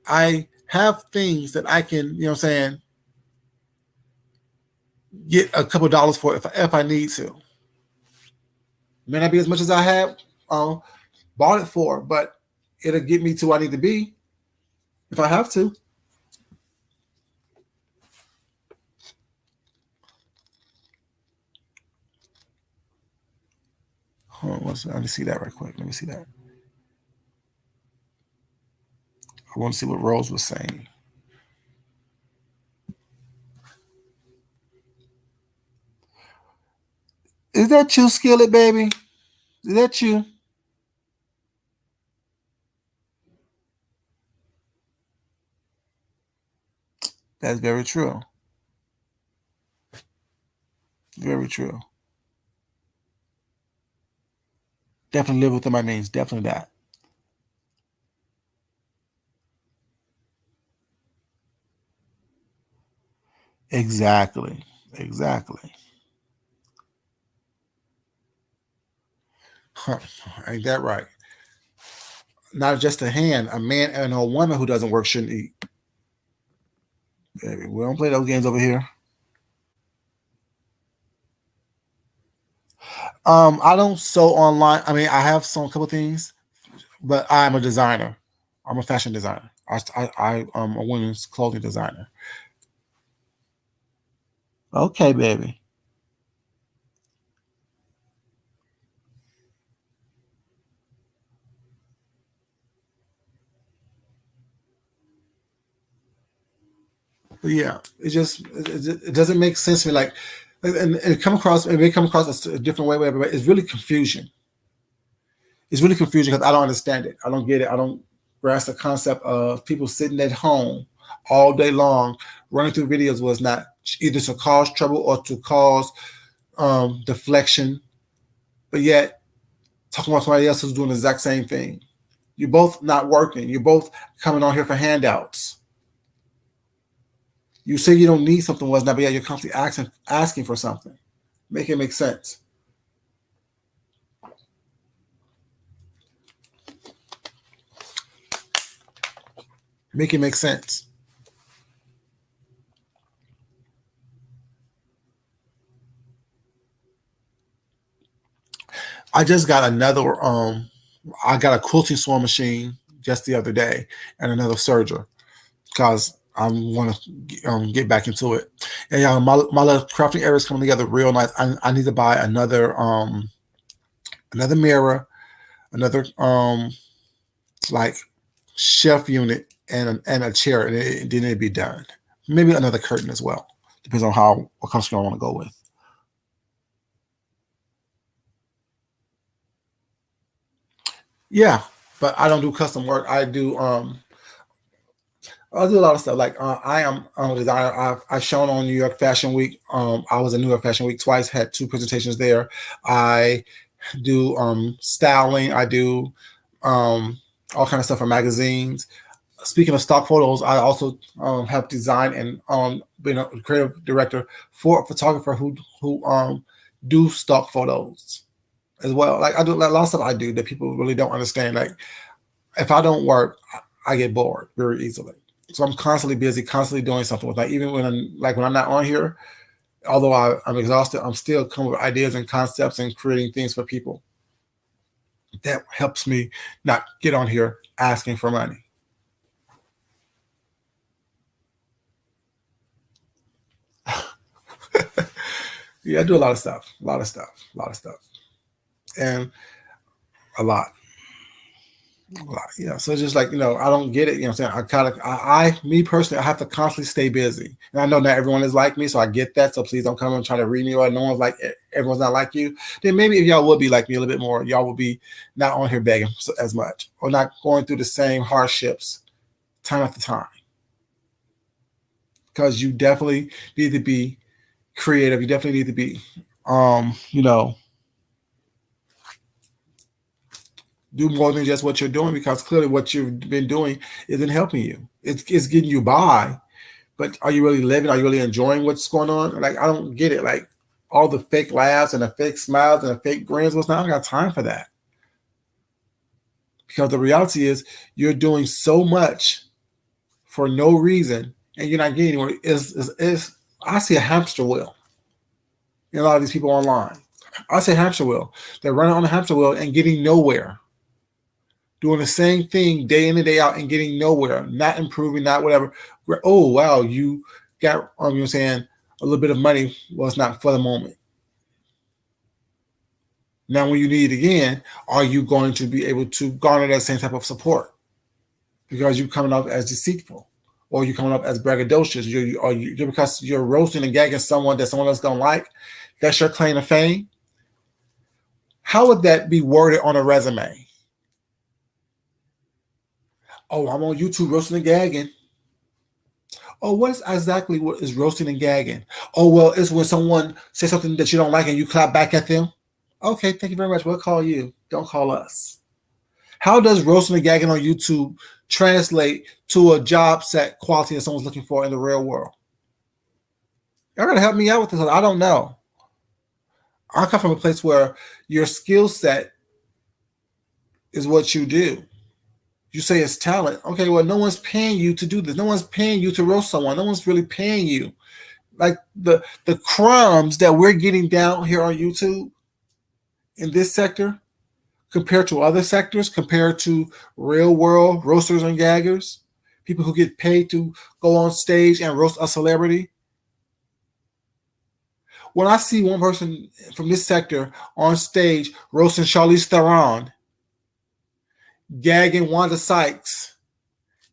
that I can, you know what I'm saying, get a couple of dollars for if I need to. May not be as much as I have bought it for, but it'll get me to where I need to be if I have to. Hold on, let me see that right quick. Let me see that. I want to see what Rose was saying. Is that you, Skillet, baby? Is that you? That's very true. Very true. Definitely live within my means. Definitely that. Exactly. Exactly. Huh. Ain't that right? Not just a hand. A man and a woman who doesn't work shouldn't eat. Baby, we don't play those games over here. I don't sew online. I mean, I have sewn a couple things, but I'm a designer. I'm a fashion designer. I'm a women's clothing designer. Okay, baby. But yeah, it doesn't make sense to me. Like, and it may come across a different way, but it's really confusion. It's really confusing because I don't understand it. I don't get it. I don't grasp the concept of people sitting at home all day long running through videos was not either to cause trouble or to cause deflection, but yet talking about somebody else who's doing the exact same thing. You're both not working. You're both coming on here for handouts. You say you don't need something was not, but yeah, you're constantly asking for something. Make it make sense. Make it make sense. I just got another I got a quilting sewing machine just the other day and another serger because I want to get back into it. And my little crafting area is coming together real nice. I need to buy another mirror, another like shelf unit, and a chair, and then it'd be done. Maybe another curtain as well. Depends on what color I want to go with. Yeah, but I don't do custom work. I do a lot of stuff. Like I am a designer. I've shown on New York Fashion Week. I was in New York Fashion Week twice. Had 2 presentations there. I do styling. I do all kind of stuff for magazines. Speaking of stock photos, I also have designed and been a creative director for a photographer who do stock photos as well. Like I do a lot of stuff I do that people really don't understand. Like if I don't work, I get bored very easily. So I'm constantly busy, constantly doing something with like even when I'm not on here, although I'm exhausted, I'm still coming with ideas and concepts and creating things for people. That helps me not get on here asking for money. Yeah, I do a lot of stuff, a lot of stuff, a lot of stuff, and a lot. Yeah, so it's just like I don't get it. You know, what I'm saying me personally, I have to constantly stay busy, and I know not everyone is like me, so I get that. So please don't come and try to read me or no one's like everyone's not like you. Then maybe if y'all would be like me a little bit more, y'all would be not on here begging as much or not going through the same hardships time after time. Because you definitely need to be creative. You definitely need to be, you know, do more than just what you're doing because clearly what you've been doing isn't helping you. It's getting you by, but are you really living? Are you really enjoying what's going on? Like I don't get it. Like all the fake laughs and the fake smiles and the fake grins. What's not? I don't got time for that because the reality is you're doing so much for no reason and you're not getting anywhere. Is I see a hamster wheel in a lot of these people online. I say hamster wheel. They're running on the hamster wheel and getting nowhere, doing the same thing day in and day out and getting nowhere, not improving, not whatever. Oh wow, you got you know saying a little bit of money. Well, it's not for the moment. Now, when you need it again, are you going to be able to garner that same type of support? Because you're coming up as deceitful, or you're coming up as braggadocious, because you're roasting and gagging someone that someone else don't like. That's your claim to fame. How would that be worded on a resume? Oh, I'm on YouTube roasting and gagging. Oh, what is roasting and gagging? Oh, well, it's when someone says something that you don't like and you clap back at them. Okay, thank you very much. We'll call you. Don't call us. How does roasting and gagging on YouTube translate to a job set quality that someone's looking for in the real world? Y'all gotta help me out with this. I don't know. I come from a place where your skill set is what you do. You say it's talent. Okay, well, no one's paying you to do this. No one's paying you to roast someone. No one's really paying you. Like the crumbs that we're getting down here on YouTube in this sector compared to other sectors, compared to real world roasters and gaggers, people who get paid to go on stage and roast a celebrity. When I see one person from this sector on stage roasting Charlize Theron, gagging Wanda Sykes,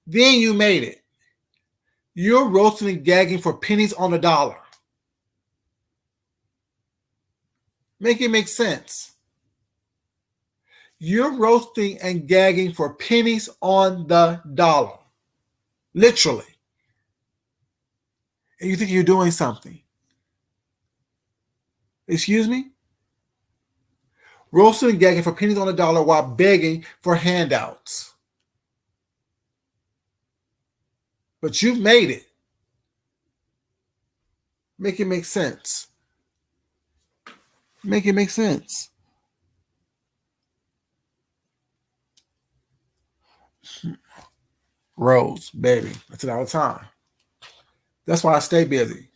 then you made it. You're roasting and gagging for pennies on the dollar. Make it make sense. You're roasting and gagging for pennies on the dollar. Literally. And you think you're doing something. Excuse me? Roasting and gagging for pennies on the dollar while begging for handouts. But you've made it. Make it make sense. Make it make sense. Rose, baby. I say it all the time. That's why I stay busy.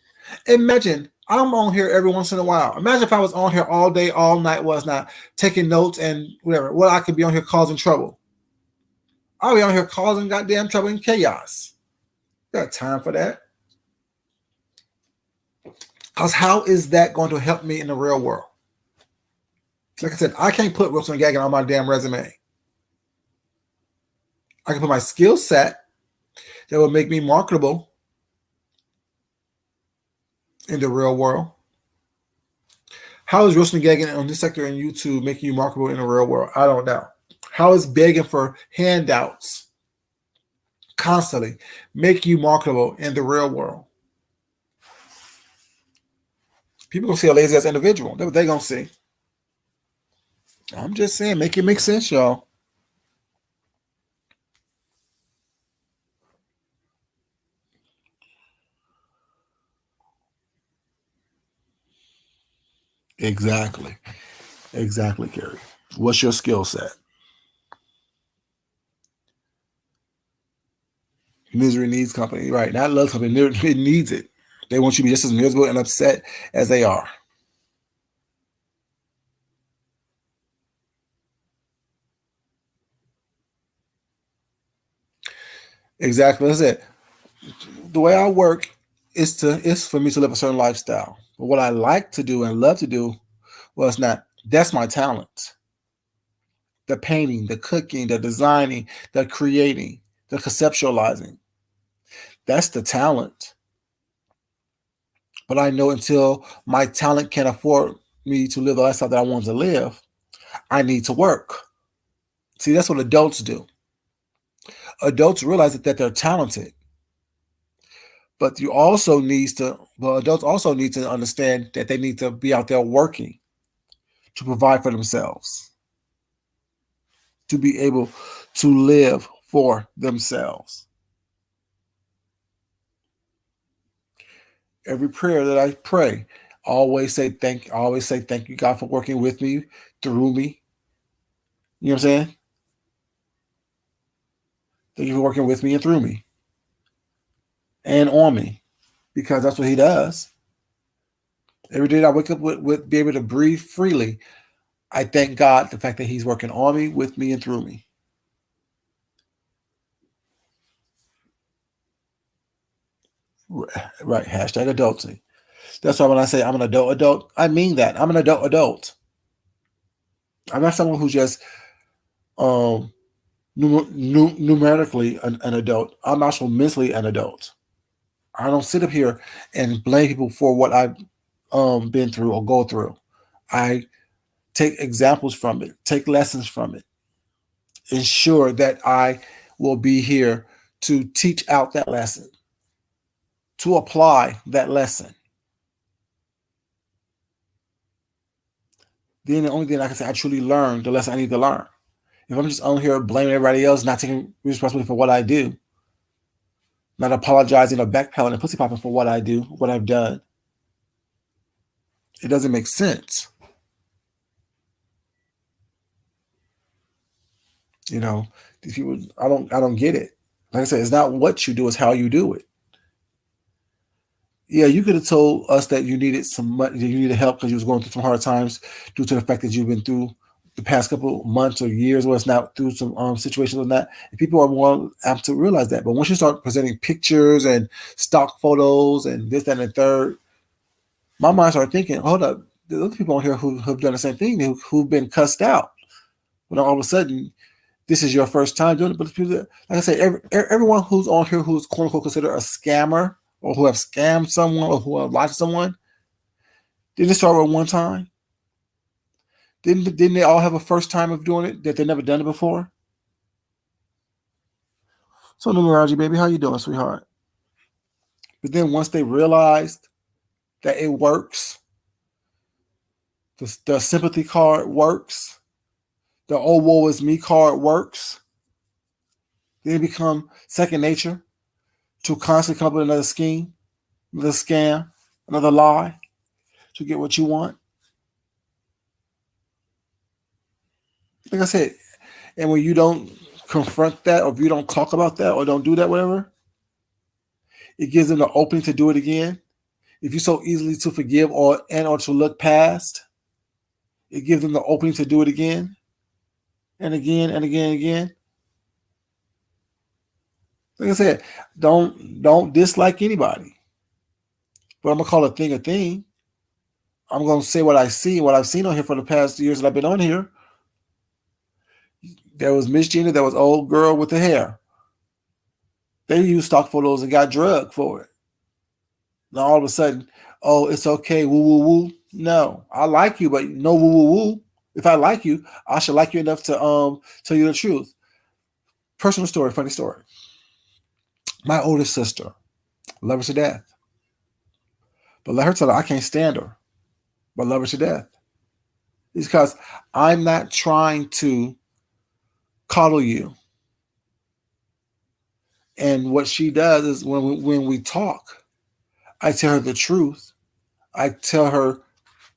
Imagine I'm on here every once in a while. Imagine if I was on here all day, all night, was not taking notes and whatever. Well, I could be on here causing trouble. I'll be on here causing goddamn trouble and chaos. Got time for that. Because how is that going to help me in the real world? Like I said, I can't put roasting and gagging on my damn resume. I can put my skill set that will make me marketable in the real world. How is roasting and gagging on this sector in YouTube making you marketable in the real world? I don't know. How is begging for handouts constantly make you marketable in the real world? People gonna see a lazy ass individual. That's what they gonna see. I'm just saying, make it make sense, y'all. Exactly. Exactly, Carrie. What's your skill set? Misery needs company, right? Not love company. It needs it. They want you to be just as miserable and upset as they are. Exactly. That's it. The way I work is for me to live a certain lifestyle. But what I like to do and love to do, well, it's not. That's my talent. The painting, the cooking, the designing, the creating, the conceptualizing. That's the talent. But I know until my talent can afford me to live the lifestyle that I want to live, I need to work. See, that's what adults do. Adults realize that they're talented, but you also needs to. Well, adults also need to understand that they need to be out there working to provide for themselves, to be able to live for themselves. Every prayer that I pray, I always say thank you, God, for working with me, through me. You know what I'm saying? Thank you for working with me and through me and on me, because that's what He does. Every day that I wake up with be able to breathe freely, I thank God the fact that He's working on me, with me, and through me. Right. Hashtag adulting. That's why when I say I'm an adult, I mean that. I'm an adult. I'm not someone who's just um numerically an adult. I'm also mentally an adult. I don't sit up here and blame people for what I've been through or go through. I take examples from it, take lessons from it, ensure that I will be here to teach out that lesson, to apply that lesson. Then the only thing I can say, I truly learned the lesson I need to learn. If I'm just on here blaming everybody else, not taking responsibility for what I do, not apologizing or backpedaling and pussy popping for what I do, what I've done, it doesn't make sense. You know, these people, I don't get it. Like I said, it's not what you do, it's how you do it. Yeah, you could have told us that you needed some money, that you needed help because you was going through some hard times due to the fact that you've been through the past couple months or years, where it's not through some situations like that. And people are more apt to realize that. But once you start presenting pictures and stock photos and this, that, and the third, my mind started thinking, hold up, there's other people on here who have done the same thing, who've been cussed out. But all of a sudden, this is your first time doing it. But people, like I say, everyone who's on here who's quote unquote considered a scammer, or who have scammed someone, or who have lied to someone, didn't it start with one time? Didn't they all have a first time of doing it that they never done it before? So numerology, baby, how you doing, sweetheart? But then once they realized that it works, the sympathy card works, the oh woe is me card works, then it become second nature to constantly come up with another scheme, another scam, another lie to get what you want. Like I said, and when you don't confront that, or if you don't talk about that, or don't do that, whatever, it gives them the opening to do it again. If you're so easily to forgive or to look past, it gives them the opening to do it again and again and again and again. Like I said, don't dislike anybody. But I'm gonna call a thing a thing. I'm gonna say what I see, what I've seen on here for the past years that I've been on here. There was Miss Gina, there was old girl with the hair. They used stock photos and got drugged for it. Now all of a sudden, oh, it's okay, woo woo woo. No, I like you, but no woo woo woo. If I like you, I should like you enough to tell you the truth. Personal story, funny story. My oldest sister, love her to death. But let her tell her I can't stand her, but love her to death. It's because I'm not trying to coddle you. And what she does is when we talk, I tell her the truth. I tell her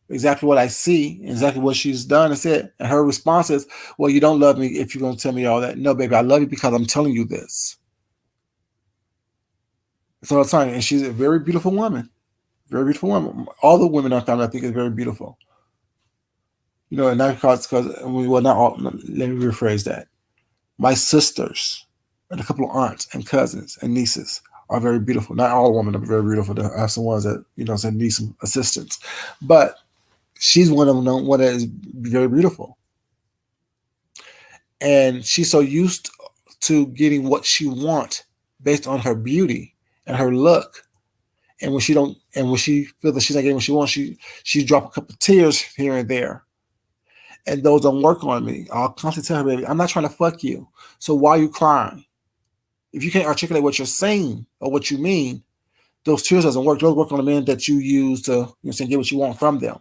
exactly what I see, exactly what she's done and said. And her response is, well, you don't love me if you're going to tell me all that. No, baby, I love you because I'm telling you this. So I'm saying, and she's a very beautiful woman. Very beautiful woman. All the women in our family, I think, is very beautiful. You know, and not because, well, not all, let me rephrase that. My sisters and a couple of aunts and cousins and nieces are very beautiful. Not all women are very beautiful. I have some ones that, need some assistance. But she's one of them, one that is very beautiful. And she's so used to getting what she wants based on her beauty and her look. And when she feels that she's not getting what she wants, she drop a couple of tears here and there. And those don't work on me. I'll constantly tell her, baby, I'm not trying to fuck you. So why are you crying? If you can't articulate what you're saying or what you mean, those tears doesn't work. Those work on the men that you use to get what you want from them.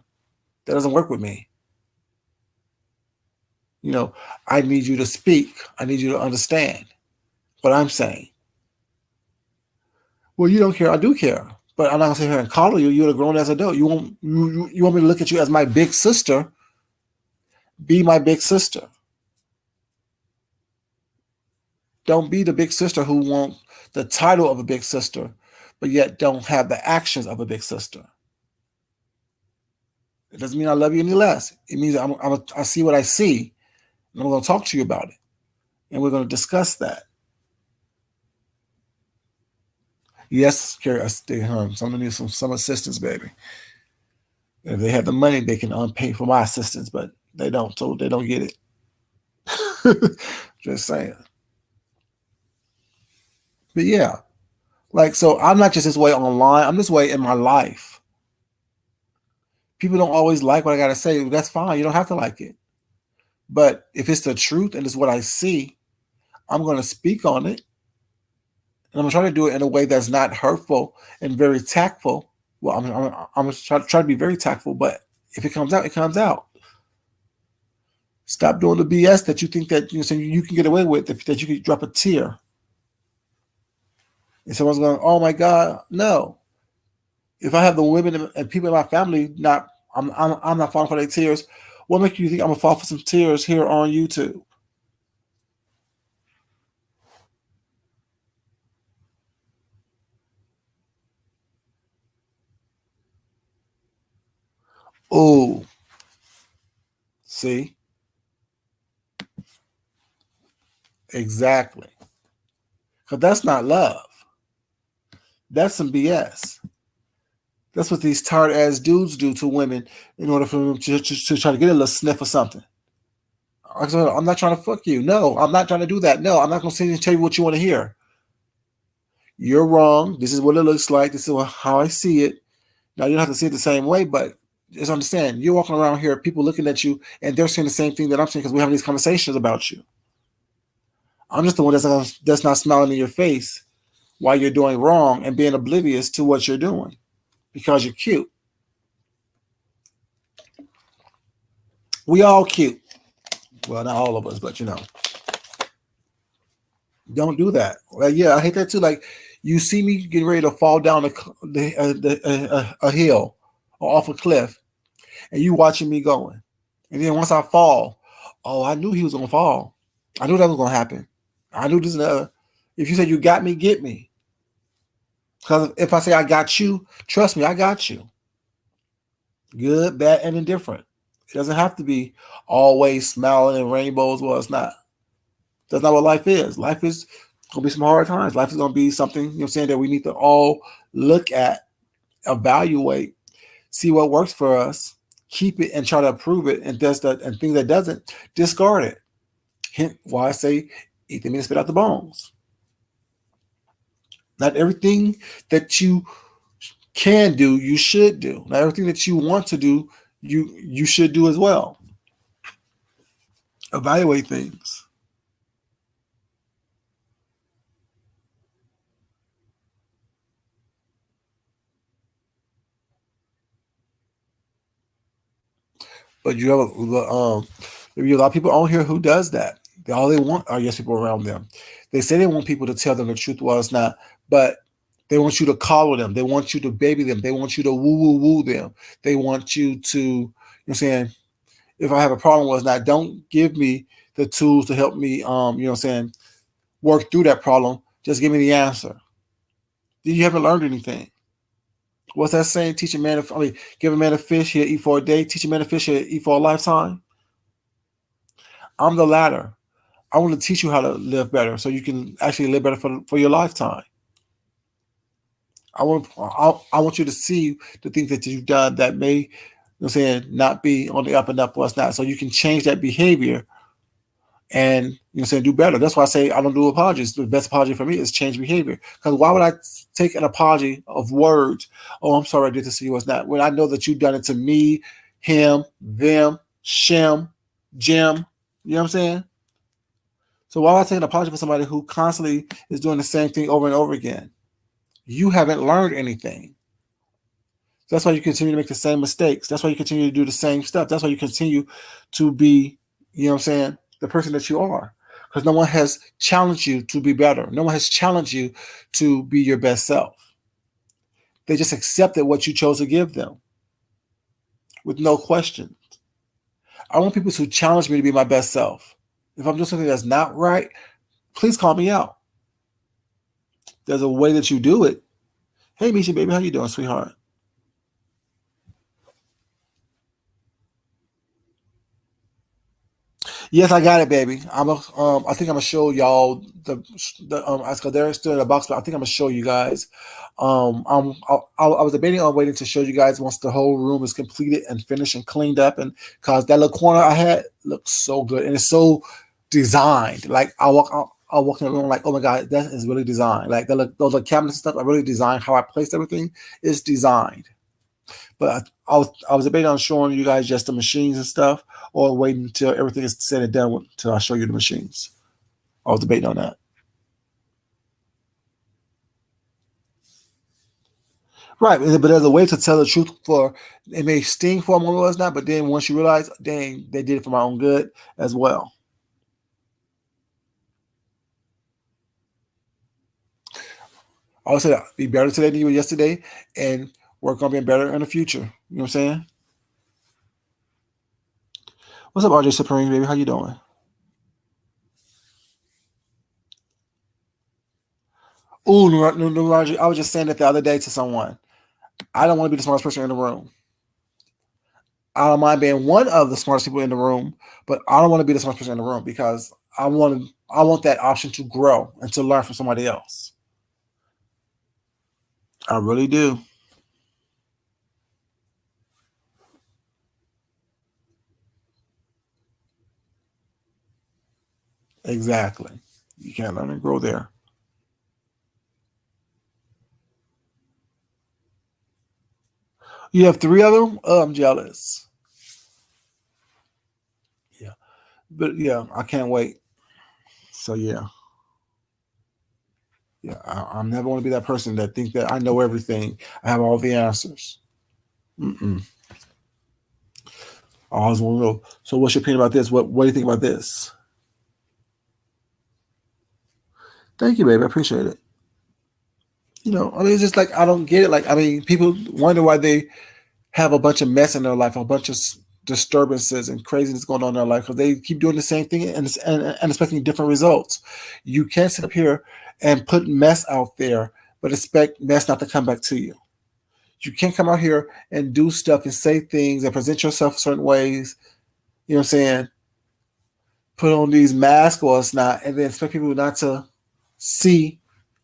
That doesn't work with me. I need you to speak. I need you to understand what I'm saying. Well, you don't care. I do care. But I'm not going to sit here and coddle you. You're a grown-ass adult. You want me to look at you as my big sister? Be my big sister. Don't be the big sister who wants the title of a big sister, but yet don't have the actions of a big sister. It doesn't mean I love you any less. It means I see what I see, and I'm going to talk to you about it, and we're going to discuss that. Yes, Carrie, I stay home. Some need some assistance, baby. If they have the money, they can pay for my assistance, but they don't, so they don't get it. Just saying. But yeah, so I'm not just this way online. I'm this way in my life. People don't always like what I got to say. That's fine. You don't have to like it. But if it's the truth and it's what I see, I'm going to speak on it. And I'm going to try to do it in a way that's not hurtful and very tactful. Well, I'm going to try to be very tactful, but if it comes out, it comes out. Stop doing the BS that you think that you can get away with, that you can drop a tear. And someone's going, oh my God, no. If I have the women and people in my family I'm not falling for their tears, what makes you think I'm gonna fall for some tears here on YouTube? Oh, see? Exactly. Because that's not love. That's some BS. That's what these tired ass dudes do to women in order for them to try to get a little sniff or something. I'm not trying to fuck you. No, I'm not trying to do that. No, I'm not going to sit and tell you what you want to hear. You're wrong. This is what it looks like. This is how I see it. Now, you don't have to see it the same way, but just understand, you're walking around here, people looking at you, and they're saying the same thing that I'm saying because we're having these conversations about you. I'm just the one that's not smiling in your face while you're doing wrong and being oblivious to what you're doing because you're cute. We all cute. Well, not all of us, but don't do that. Like, yeah, I hate that too. Like, you see me getting ready to fall down a hill or off a cliff, and you watching me going. And then once I fall, oh, I knew he was going to fall. I knew that was going to happen. I knew this and that. If you say you got me, get me. Because if I say I got you, trust me, I got you. Good, bad, and indifferent. It doesn't have to be always smiling and rainbows. Well, it's not. That's not what life is. Life is going to be some hard times. Life is going to be something, that we need to all look at, evaluate, see what works for us, keep it and try to improve it, and and things that doesn't, discard it. Hence why I say eat the meat and spit out the bones. Not everything that you can do, you should do. Not everything that you want to do, you should do as well. Evaluate things. But you have there be a lot of people on here who does that. All they want are yes people around them. They say they want people to tell them the truth while it's not, but they want you to coddle them. They want you to baby them. They want you to woo woo woo them. They want you to, you know what I'm saying, if I have a problem with it's not, don't give me the tools to help me, you know what I'm saying, work through that problem. Just give me the answer. Then you haven't learned anything. What's that saying? Teach a man, give a man a fish, he'll eat for a day. Teach a man a fish, he'll eat for a lifetime. I'm the latter. I want to teach you how to live better so you can actually live better for your lifetime. I want you to see the things that you've done that may, you know what I'm saying, not be on the up and up or it's not. So you can change that behavior and, you know what I'm saying, do better. That's why I say I don't do apologies. The best apology for me is change behavior. Because why would I take an apology of words? Oh, I'm sorry I did this to you. It's not. When I know that you've done it to me, him, them, Shem, Jim. You know what I'm saying? So why would I take an apology for somebody who constantly is doing the same thing over and over again? You haven't learned anything. That's why you continue to make the same mistakes. That's why you continue to do the same stuff. That's why you continue to be, you know what I'm saying, the person that you are. Because no one has challenged you to be better. No one has challenged you to be your best self. They just accepted what you chose to give them with no questions. I want people to challenge me to be my best self. If I'm doing something that's not right, please call me out. There's a way that you do it. Hey, Misha, baby, how you doing, sweetheart? Yes, I got it, baby. I think I'm gonna show y'all the I they're still in the box, but I think I'm gonna show you guys. I was debating on waiting to show you guys once the whole room is completed and finished and cleaned up, and cause that little corner I had looks so good and it's so designed. Like I walk in the room like, oh my god, that is really designed. Like those cabinets and stuff, I really designed how I placed everything. It's designed. But I was debating on showing you guys just the machines and stuff, or waiting until everything is said and done until I show you the machines. I was debating on that. Right, but there's a way to tell the truth. For it may sting for a moment or it's not, but then once you realize, dang, they did it for my own good as well. I would say be better today than you were yesterday, and work on being better in the future. You know what I'm saying? What's up, RJ Supreme, baby? How you doing? Ooh, Nuraji, I was just saying that the other day to someone. I don't want to be the smartest person in the room. I don't mind being one of the smartest people in the room, but I don't want to be the smartest person in the room because I want that option to grow and to learn from somebody else. I really do. Exactly. You can't learn and grow there. You have three of them? Oh, I'm jealous. Yeah. But yeah, I can't wait. So yeah. Yeah. I'm never want to be that person that think that I know everything. I have all the answers. Mm-mm. I always want to know. So what's your opinion about this? What do you think about this? Thank you, baby. I appreciate it. I mean, it's just like I don't get it. Like, I mean, people wonder why they have a bunch of mess in their life, a bunch of disturbances and craziness going on in their life because they keep doing the same thing and expecting different results. You can't sit up here and put mess out there, but expect mess not to come back to you. You can't come out here and do stuff and say things and present yourself certain ways. You know what I'm saying? Put on these masks or it's not, and then expect people not to see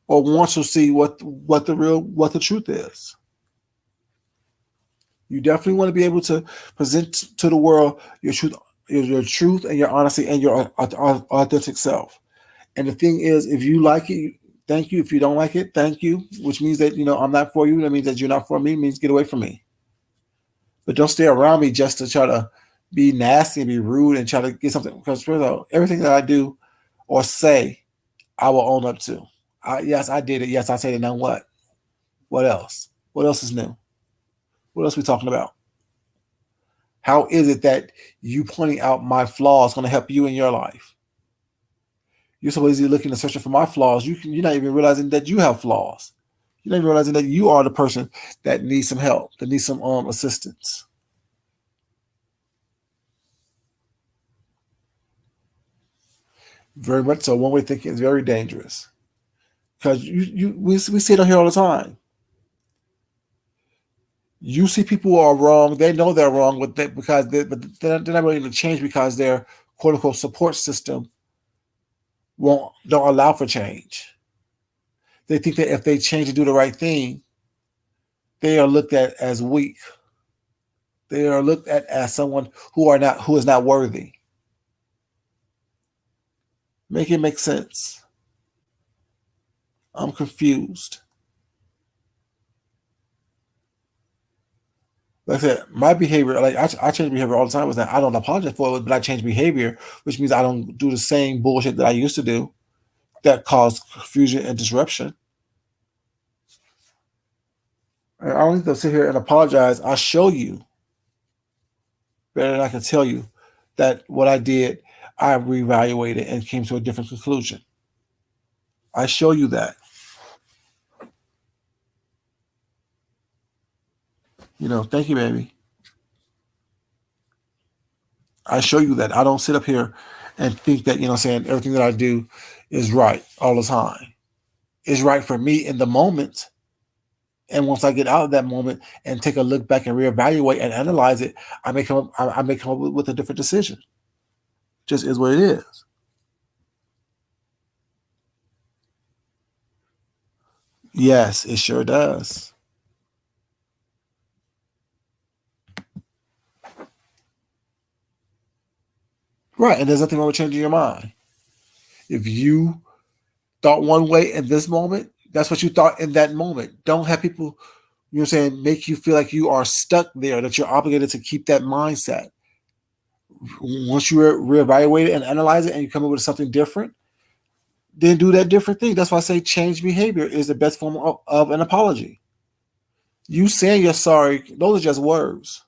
or want to see what the truth is. You definitely want to be able to present to the world your truth and your honesty and your authentic self. And the thing is, if you like it, thank you. If you don't like it, thank you. Which means that I'm not for you. That means that you're not for me. It means get away from me. But don't stay around me just to try to be nasty and be rude and try to get something. Because first of all, everything that I do or say, I will own up to. Yes, I did it. Yes, I said it. Now what? What else? What else is new? What else are we talking about? How is it that you pointing out my flaws going to help you in your life? You're so easily looking and searching for my flaws. You're not even realizing that you have flaws. You're not even realizing that you are the person that needs some help, that needs some assistance. Very much so. One way thinking is very dangerous because we see it on here all the time. You see people who are wrong. They know they're wrong, but they're not willing to change because their quote unquote support system don't allow for change. They think that if they change and do the right thing, they are looked at as weak. They are looked at as someone who is not worthy. Make it make sense. I'm confused. Like I said, my behavior, like I change behavior all the time. Was that I don't apologize for it, but I change behavior, which means I don't do the same bullshit that I used to do that caused confusion and disruption. And I don't need to sit here and apologize. I show you better than I can tell you that what I did, I reevaluated and came to a different conclusion. I show you that. Thank you, baby. I show you that. I don't sit up here and think that, saying everything that I do is right all the time. It's right for me in the moment. And once I get out of that moment and take a look back and reevaluate and analyze it, I may come up with a different decision. Just is what it is. Yes, it sure does. Right. And there's nothing wrong with changing your mind. If you thought one way in this moment, that's what you thought in that moment. Don't have people, make you feel like you are stuck there, that you're obligated to keep that mindset. Once you reevaluate it and analyze it and you come up with something different, then do that different thing. That's why I say change behavior is the best form of an apology. You saying you're sorry, those are just words.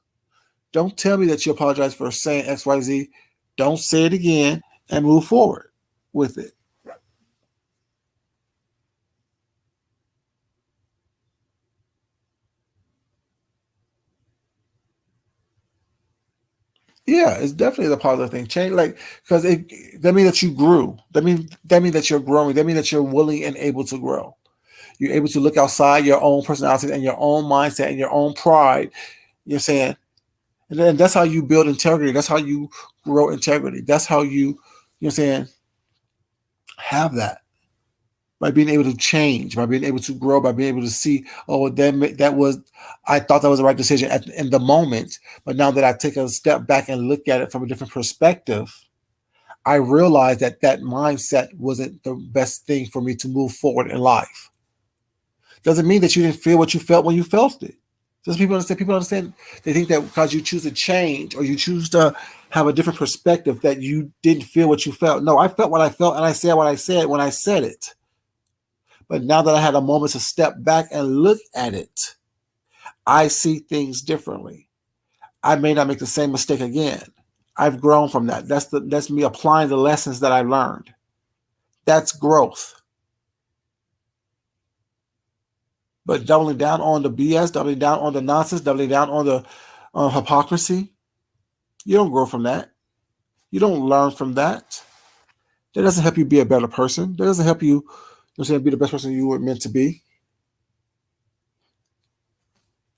Don't tell me that you apologize for saying XYZ. Don't say it again and move forward with it. Yeah, it's definitely a positive thing. Change, like, because that means that you grew. That means that you're growing. That means that you're willing and able to grow. You're able to look outside your own personality and your own mindset and your own pride. You're saying, and then that's how you build integrity. That's how you grow integrity. That's how you're saying, have that by being able to change, by being able to grow, by being able to see, oh, that was, I thought that was the right decision in the moment, but now that I take a step back and look at it from a different perspective, I realized that that mindset wasn't the best thing for me to move forward in life. Doesn't mean that you didn't feel what you felt when you felt it. Just people understand. People understand. They think that because you choose to change or you choose to have a different perspective, that you didn't feel what you felt. No, I felt what I felt, and I said what I said when I said it. But now that I had a moment to step back and look at it, I see things differently. I may not make the same mistake again. I've grown from that. That's me applying the lessons that I learned. That's growth. But doubling down on the BS, doubling down on the nonsense, doubling down on the hypocrisy, you don't grow from that. You don't learn from that. That doesn't help you be a better person. That doesn't help you, be the best person you were meant to be.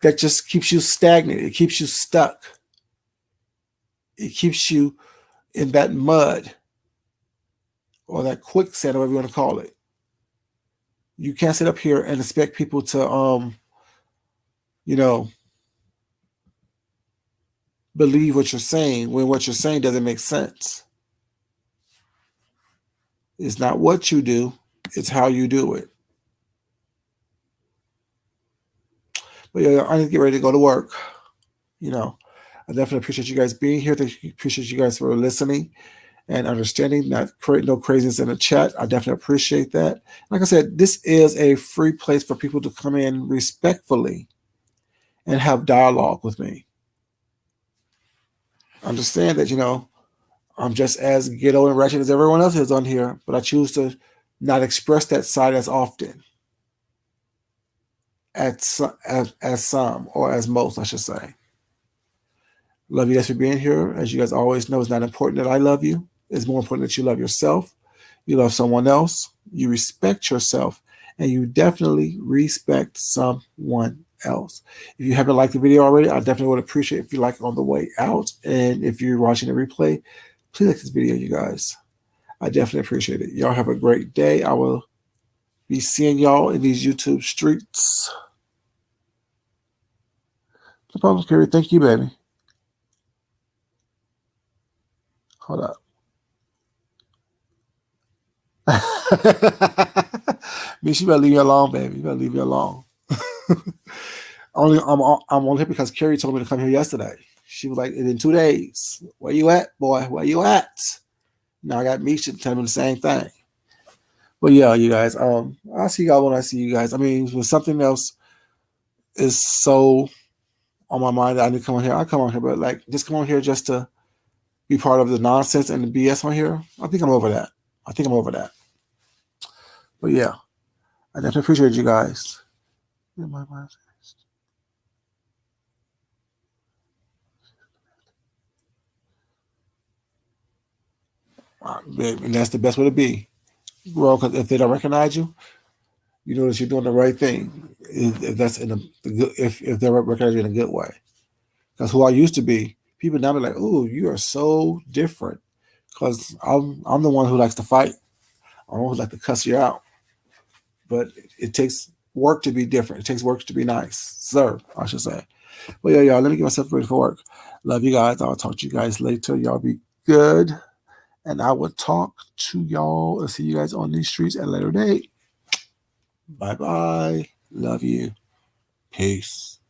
That just keeps you stagnant. It keeps you stuck. It keeps you in that mud or that quicksand, or whatever you want to call it. You can't sit up here and expect people to, you know, believe what you're saying when what you're saying doesn't make sense. It's not what you do, it's how you do it. But yeah, I need to get ready to go to work. You know, I definitely appreciate you guys being here. Appreciate you guys for listening and understanding. No craziness in the chat. I definitely appreciate that. Like I said, this is a free place for people to come in respectfully and have dialogue with me. Understand that, I'm just as ghetto and ratchet as everyone else is on here, but I choose to not express that side as often as some, or as most, I should say. Love you guys for being here. As you guys always know, it's not important that I love you. It's more important that you love yourself, you love someone else, you respect yourself, and you definitely respect someone else. If you haven't liked the video already, I definitely would appreciate if you like it on the way out. And if you're watching the replay, please like this video, you guys. I definitely appreciate it. Y'all have a great day. I will be seeing y'all in these YouTube streets. No problem, Carrie. Thank you, baby. Hold up. Miss, you better leave me alone, baby. You better leave me alone. I'm only here because Carrie told me to come here yesterday. She was like, in 2 days. Where you at, boy? Where you at? Now I got Misha telling me the same thing. But yeah, you guys, I'll see y'all when I see you guys. I mean, when something else is so on my mind that I need to come on here, I come on here. But like, just come on here just to be part of the nonsense and the BS on here. I think I'm over that. But yeah, I definitely appreciate you guys. And that's the best way to be. Well, because if they don't recognize you, you know that you're doing the right thing. If that's in if they recognize you in a good way. Because who I used to be, people now be like, "Oh, you are so different." Because I'm the one who likes to fight. I'm the one who likes to cuss you out. But it takes work to be different. It takes work to be nice, sir, I should say. But yeah, y'all, let me get myself ready for work. Love you guys. I'll talk to you guys later. Y'all be good. And I will talk to y'all and see you guys on these streets at a later date. Bye-bye. Love you. Peace.